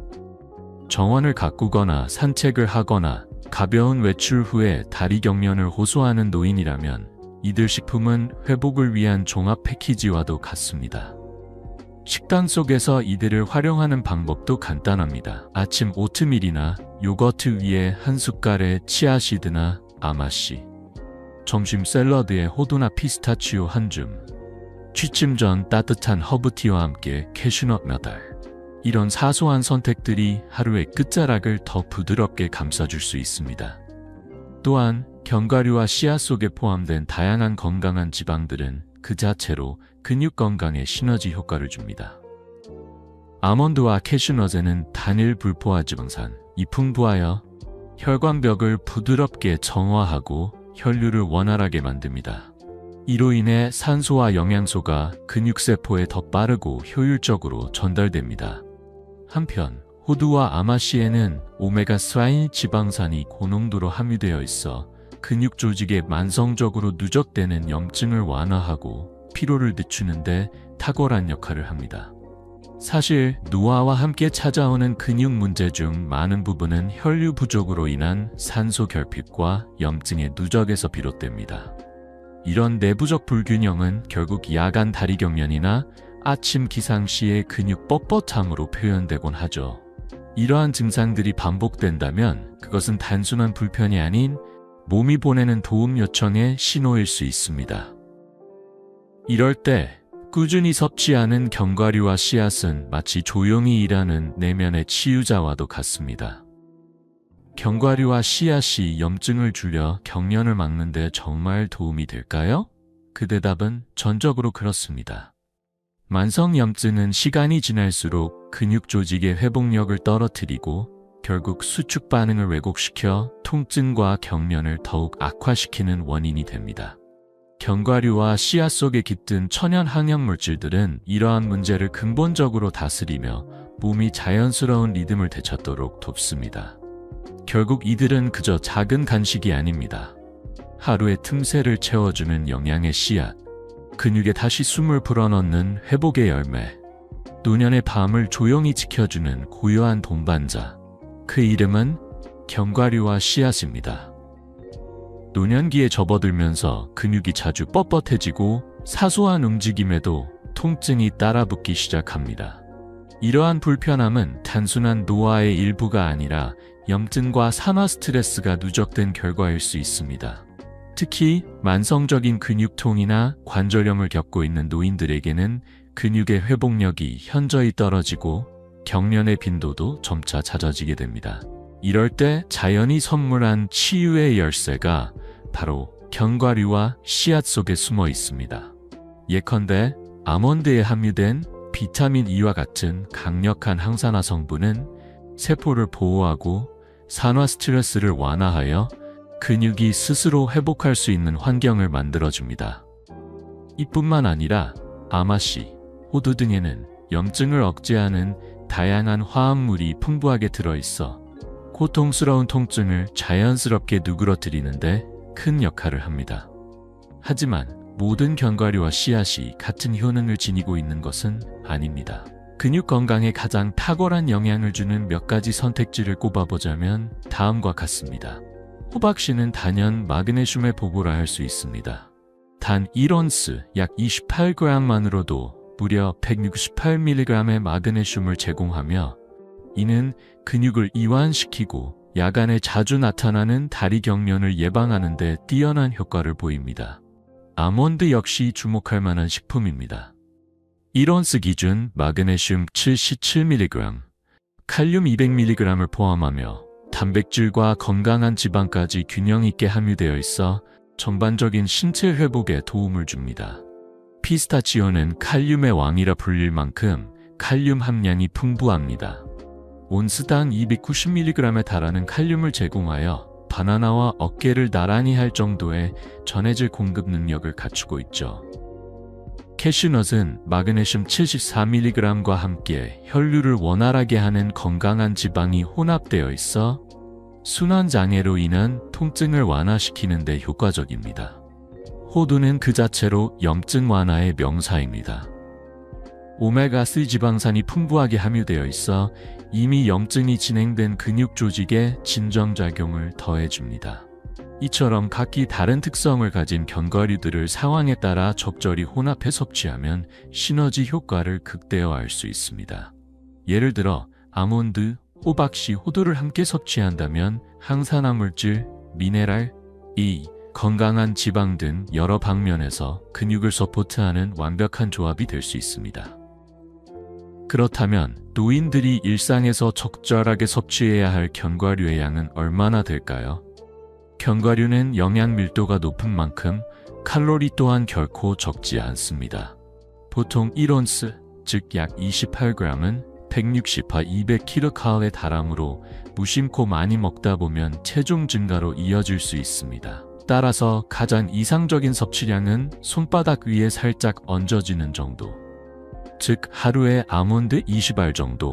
정원을 가꾸거나 산책을 하거나 가벼운 외출 후에 다리 경련을 호소하는 노인이라면 이들 식품은 회복을 위한 종합 패키지와도 같습니다. 식단 속에서 이들을 활용하는 방법도 간단합니다. 아침 오트밀이나 요거트 위에 한 숟갈의 치아씨드나 아마씨, 점심 샐러드에 호두나 피스타치오 한 줌, 취침 전 따뜻한 허브티와 함께 캐슈넛 몇 알. 이런 사소한 선택들이 하루의 끝자락을 더 부드럽게 감싸줄 수 있습니다. 또한 견과류와 씨앗 속에 포함된 다양한 건강한 지방들은 그 자체로 근육 건강에 시너지 효과를 줍니다. 아몬드와 캐슈넛에는 단일 불포화 지방산, 이 풍부하여 혈관벽을 부드럽게 정화하고 혈류를 원활하게 만듭니다. 이로 인해 산소와 영양소가 근육세포에 더 빠르고 효율적으로 전달됩니다. 한편 호두와 아마씨에는 오메가3 지방산이 고농도로 함유되어 있어 근육 조직에 만성적으로 누적되는 염증을 완화하고 피로를 늦추는 데 탁월한 역할을 합니다. 사실 노화와 함께 찾아오는 근육 문제 중 많은 부분은 혈류 부족으로 인한 산소 결핍과 염증의 누적에서 비롯됩니다. 이런 내부적 불균형은 결국 야간 다리 경련이나 아침 기상 시의 근육 뻣뻣함으로 표현되곤 하죠. 이러한 증상들이 반복된다면 그것은 단순한 불편이 아닌 몸이 보내는 도움 요청의 신호일 수 있습니다. 이럴 때 꾸준히 섭취하는 견과류와 씨앗은 마치 조용히 일하는 내면의 치유자와도 같습니다. 견과류와 씨앗이 염증을 줄여 경련을 막는 데 정말 도움이 될까요? 그 대답은 전적으로 그렇습니다. 만성 염증은 시간이 지날수록 근육 조직의 회복력을 떨어뜨리고 결국 수축 반응을 왜곡시켜 통증과 경련을 더욱 악화시키는 원인이 됩니다. 견과류와 씨앗 속에 깃든 천연 항염 물질들은 이러한 문제를 근본적으로 다스리며 몸이 자연스러운 리듬을 되찾도록 돕습니다. 결국 이들은 그저 작은 간식이 아닙니다. 하루의 틈새를 채워주는 영양의 씨앗, 근육에 다시 숨을 불어넣는 회복의 열매, 노년의 밤을 조용히 지켜주는 고요한 동반자, 그 이름은 견과류와 씨앗입니다. 노년기에 접어들면서 근육이 자주 뻣뻣해지고 사소한 움직임에도 통증이 따라붙기 시작합니다. 이러한 불편함은 단순한 노화의 일부가 아니라 염증과 산화 스트레스가 누적된 결과일 수 있습니다. 특히 만성적인 근육통이나 관절염을 겪고 있는 노인들에게는 근육의 회복력이 현저히 떨어지고 경련의 빈도도 점차 잦아지게 됩니다. 이럴 때 자연이 선물한 치유의 열쇠가 바로 견과류와 씨앗 속에 숨어 있습니다. 예컨대 아몬드에 함유된 비타민 E와 같은 강력한 항산화 성분은 세포를 보호하고 산화 스트레스를 완화하여 근육이 스스로 회복할 수 있는 환경을 만들어줍니다. 이뿐만 아니라 아마씨, 호두 등에는 염증을 억제하는 다양한 화합물이 풍부하게 들어있어 고통스러운 통증을 자연스럽게 누그러뜨리는데 큰 역할을 합니다. 하지만 모든 견과류와 씨앗이 같은 효능을 지니고 있는 것은 아닙니다. 근육 건강에 가장 탁월한 영향을 주는 몇 가지 선택지를 꼽아보자면 다음과 같습니다. 호박씨는 단연 마그네슘의 보고라 할 수 있습니다. 단 1온스 약 28g만으로도 무려 168mg의 마그네슘을 제공하며 이는 근육을 이완시키고 야간에 자주 나타나는 다리 경련을 예방하는 데 뛰어난 효과를 보입니다. 아몬드 역시 주목할 만한 식품입니다. 1온스 기준 마그네슘 77mg, 칼륨 200mg을 포함하며 단백질과 건강한 지방까지 균형 있게 함유되어 있어 전반적인 신체 회복에 도움을 줍니다. 피스타치오는 칼륨의 왕이라 불릴 만큼 칼륨 함량이 풍부합니다. 온스당 290mg에 달하는 칼륨을 제공하여 바나나와 어깨를 나란히 할 정도의 전해질 공급 능력을 갖추고 있죠. 캐슈넛은 마그네슘 74mg과 함께 혈류를 원활하게 하는 건강한 지방이 혼합되어 있어 순환장애로 인한 통증을 완화시키는 데 효과적입니다. 호두는 그 자체로 염증 완화의 명사입니다. 오메가3 지방산이 풍부하게 함유되어 있어 이미 염증이 진행된 근육 조직에 진정작용을 더해줍니다. 이처럼 각기 다른 특성을 가진 견과류들을 상황에 따라 적절히 혼합해 섭취하면 시너지 효과를 극대화할 수 있습니다. 예를 들어 아몬드, 호박씨, 호두를 함께 섭취한다면 항산화 물질, 미네랄, E, 건강한 지방 등 여러 방면에서 근육을 서포트하는 완벽한 조합이 될 수 있습니다. 그렇다면 노인들이 일상에서 적절하게 섭취해야 할 견과류의 양은 얼마나 될까요? 견과류는 영양 밀도가 높은 만큼 칼로리 또한 결코 적지 않습니다. 보통 1온스, 즉 약 28g은 160와 200kcal에 달하므로 무심코 많이 먹다 보면 체중 증가로 이어질 수 있습니다. 따라서 가장 이상적인 섭취량은 손바닥 위에 살짝 얹어지는 정도, 즉 하루에 아몬드 20알 정도,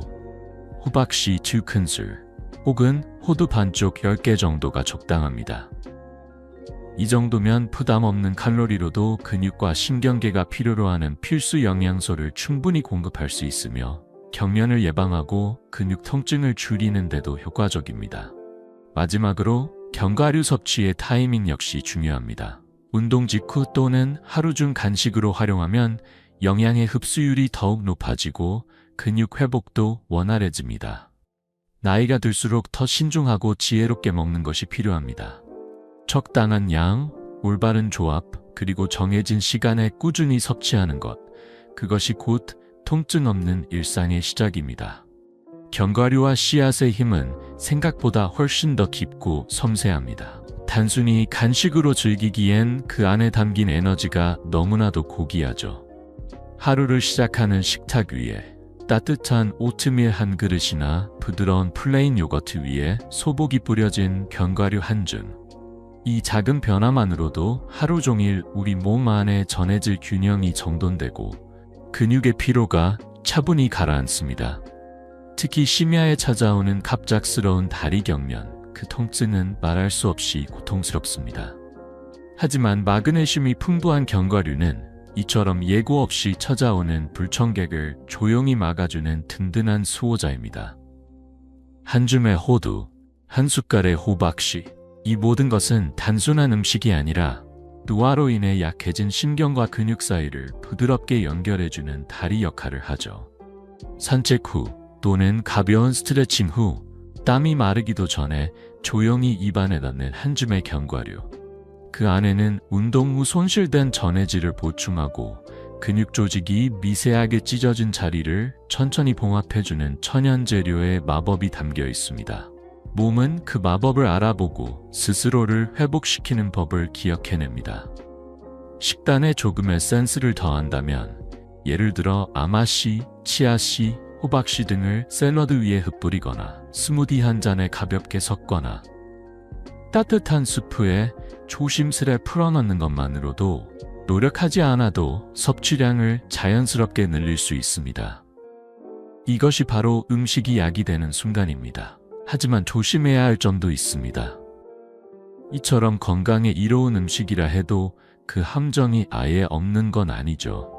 호박씨 2큰술, 혹은 호두 반쪽 10개 정도가 적당합니다. 이 정도면 부담 없는 칼로리로도 근육과 신경계가 필요로 하는 필수 영양소를 충분히 공급할 수 있으며 경련을 예방하고 근육 통증을 줄이는 데도 효과적입니다. 마지막으로 견과류 섭취의 타이밍 역시 중요합니다. 운동 직후 또는 하루 중 간식으로 활용하면 영양의 흡수율이 더욱 높아지고 근육 회복도 원활해집니다. 나이가 들수록 더 신중하고 지혜롭게 먹는 것이 필요합니다. 적당한 양, 올바른 조합, 그리고 정해진 시간에 꾸준히 섭취하는 것, 그것이 곧 통증 없는 일상의 시작입니다. 견과류와 씨앗의 힘은 생각보다 훨씬 더 깊고 섬세합니다. 단순히 간식으로 즐기기엔 그 안에 담긴 에너지가 너무나도 고귀하죠. 하루를 시작하는 식탁 위에 따뜻한 오트밀 한 그릇이나 부드러운 플레인 요거트 위에 소복이 뿌려진 견과류 한 줌. 이 작은 변화만으로도 하루 종일 우리 몸 안에 전해질 균형이 정돈되고 근육의 피로가 차분히 가라앉습니다. 특히 심야에 찾아오는 갑작스러운 다리 경련, 그 통증은 말할 수 없이 고통스럽습니다. 하지만 마그네슘이 풍부한 견과류는 이처럼 예고 없이 찾아오는 불청객을 조용히 막아주는 든든한 수호자입니다. 한 줌의 호두, 한 숟갈의 호박씨, 이 모든 것은 단순한 음식이 아니라 노화로 인해 약해진 신경과 근육 사이를 부드럽게 연결해주는 다리 역할을 하죠. 산책 후 또는 가벼운 스트레칭 후 땀이 마르기도 전에 조용히 입안에 닿는 한 줌의 견과류. 그 안에는 운동 후 손실된 전해질을 보충하고 근육 조직이 미세하게 찢어진 자리를 천천히 봉합해주는 천연 재료의 마법이 담겨 있습니다. 몸은 그 마법을 알아보고 스스로를 회복시키는 법을 기억해냅니다. 식단에 조금의 센스를 더한다면, 예를 들어 아마씨, 치아씨, 호박씨 등을 샐러드 위에 흩뿌리거나 스무디 한 잔에 가볍게 섞거나 따뜻한 수프에 조심스레 풀어넣는 것만으로도 노력하지 않아도 섭취량을 자연스럽게 늘릴 수 있습니다. 이것이 바로 음식이 약이 되는 순간입니다. 하지만 조심해야 할 점도 있습니다. 이처럼 건강에 이로운 음식이라 해도 그 함정이 아예 없는 건 아니죠.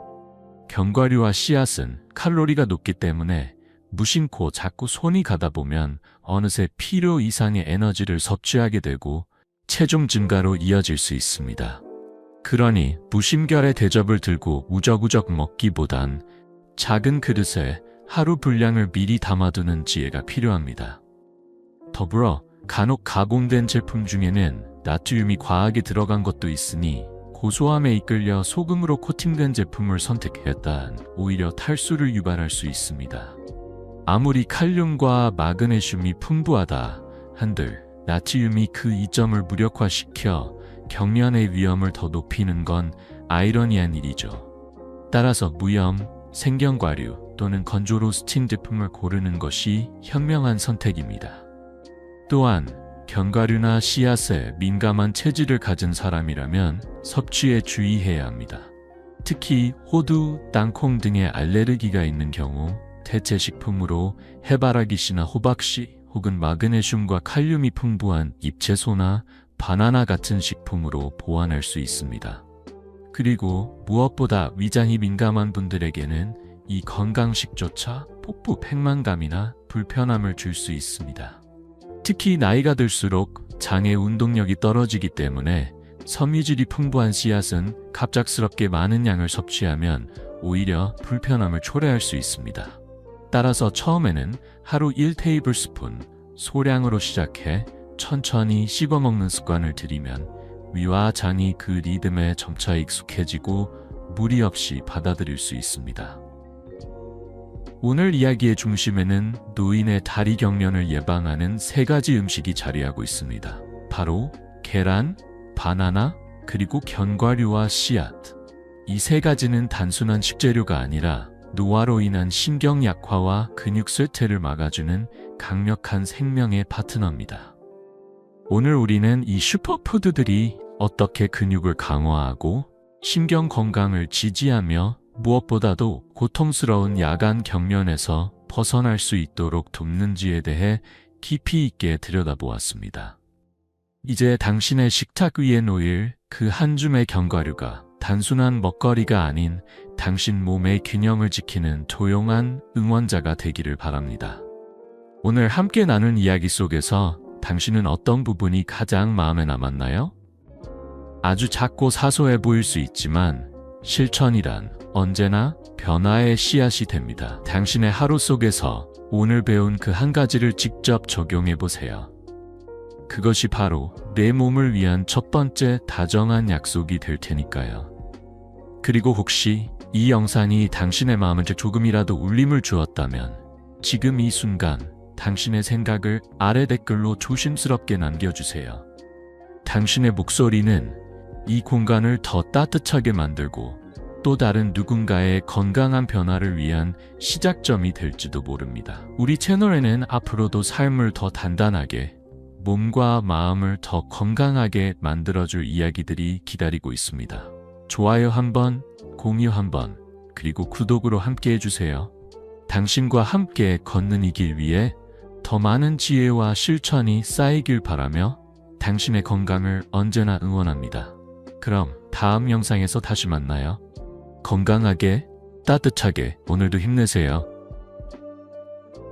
견과류와 씨앗은 칼로리가 높기 때문에 무심코 자꾸 손이 가다 보면 어느새 필요 이상의 에너지를 섭취하게 되고 체중 증가로 이어질 수 있습니다. 그러니 무심결에 대접을 들고 우적우적 먹기보단 작은 그릇에 하루 분량을 미리 담아두는 지혜가 필요합니다. 더불어 간혹 가공된 제품 중에는 나트륨이 과하게 들어간 것도 있으니 고소함에 이끌려 소금으로 코팅된 제품을 선택했다간 오히려 탈수를 유발할 수 있습니다. 아무리 칼륨과 마그네슘이 풍부하다 한들 나트륨이 그 이점을 무력화시켜 경련의 위험을 더 높이는 건 아이러니한 일이죠. 따라서 무염, 생견과류 또는 건조 로스팅 제품을 고르는 것이 현명한 선택입니다. 또한 견과류나 씨앗에 민감한 체질을 가진 사람이라면 섭취에 주의해야 합니다. 특히 호두, 땅콩 등의 알레르기가 있는 경우 대체 식품으로 해바라기씨나 호박씨 혹은 마그네슘과 칼륨이 풍부한 잎채소나 바나나 같은 식품으로 보완할 수 있습니다. 그리고 무엇보다 위장이 민감한 분들에게는 이 건강식조차 폭풍 팽만감이나 불편함을 줄 수 있습니다. 특히 나이가 들수록 장의 운동력이 떨어지기 때문에 섬유질이 풍부한 씨앗은 갑작스럽게 많은 양을 섭취하면 오히려 불편함을 초래할 수 있습니다. 따라서 처음에는 하루 1테이블스푼 소량으로 시작해 천천히 씹어 먹는 습관을 들이면 위와 장이 그 리듬에 점차 익숙해지고 무리 없이 받아들일 수 있습니다. 오늘 이야기의 중심에는 노인의 다리 경련을 예방하는 3가지 음식이 자리하고 있습니다. 바로 계란, 바나나, 그리고 견과류와 씨앗. 이 3가지는 단순한 식재료가 아니라 노화로 인한 신경 약화와 근육 쇠퇴를 막아주는 강력한 생명의 파트너입니다. 오늘 우리는 이 슈퍼푸드들이 어떻게 근육을 강화하고 신경 건강을 지지하며 무엇보다도 고통스러운 야간 경련에서 벗어날 수 있도록 돕는지에 대해 깊이 있게 들여다보았습니다. 이제 당신의 식탁 위에 놓일 그 한 줌의 견과류가 단순한 먹거리가 아닌 당신 몸의 균형을 지키는 조용한 응원자가 되기를 바랍니다. 오늘 함께 나눈 이야기 속에서 당신은 어떤 부분이 가장 마음에 남았나요? 아주 작고 사소해 보일 수 있지만 실천이란 언제나 변화의 씨앗이 됩니다. 당신의 하루 속에서 오늘 배운 그 한 가지를 직접 적용해 보세요. 그것이 바로 내 몸을 위한 첫 번째 다정한 약속이 될 테니까요. 그리고 혹시 이 영상이 당신의 마음에 조금이라도 울림을 주었다면 지금 이 순간 당신의 생각을 아래 댓글로 조심스럽게 남겨주세요. 당신의 목소리는 이 공간을 더 따뜻하게 만들고 또 다른 누군가의 건강한 변화를 위한 시작점이 될지도 모릅니다. 우리 채널에는 앞으로도 삶을 더 단단하게, 몸과 마음을 더 건강하게 만들어줄 이야기들이 기다리고 있습니다. 좋아요 한번, 공유 한번, 그리고 구독으로 함께 해주세요. 당신과 함께 걷는 이 길 위에 더 많은 지혜와 실천이 쌓이길 바라며 당신의 건강을 언제나 응원합니다. 그럼 다음 영상에서 다시 만나요. 건강하게, 따뜻하게 오늘도 힘내세요.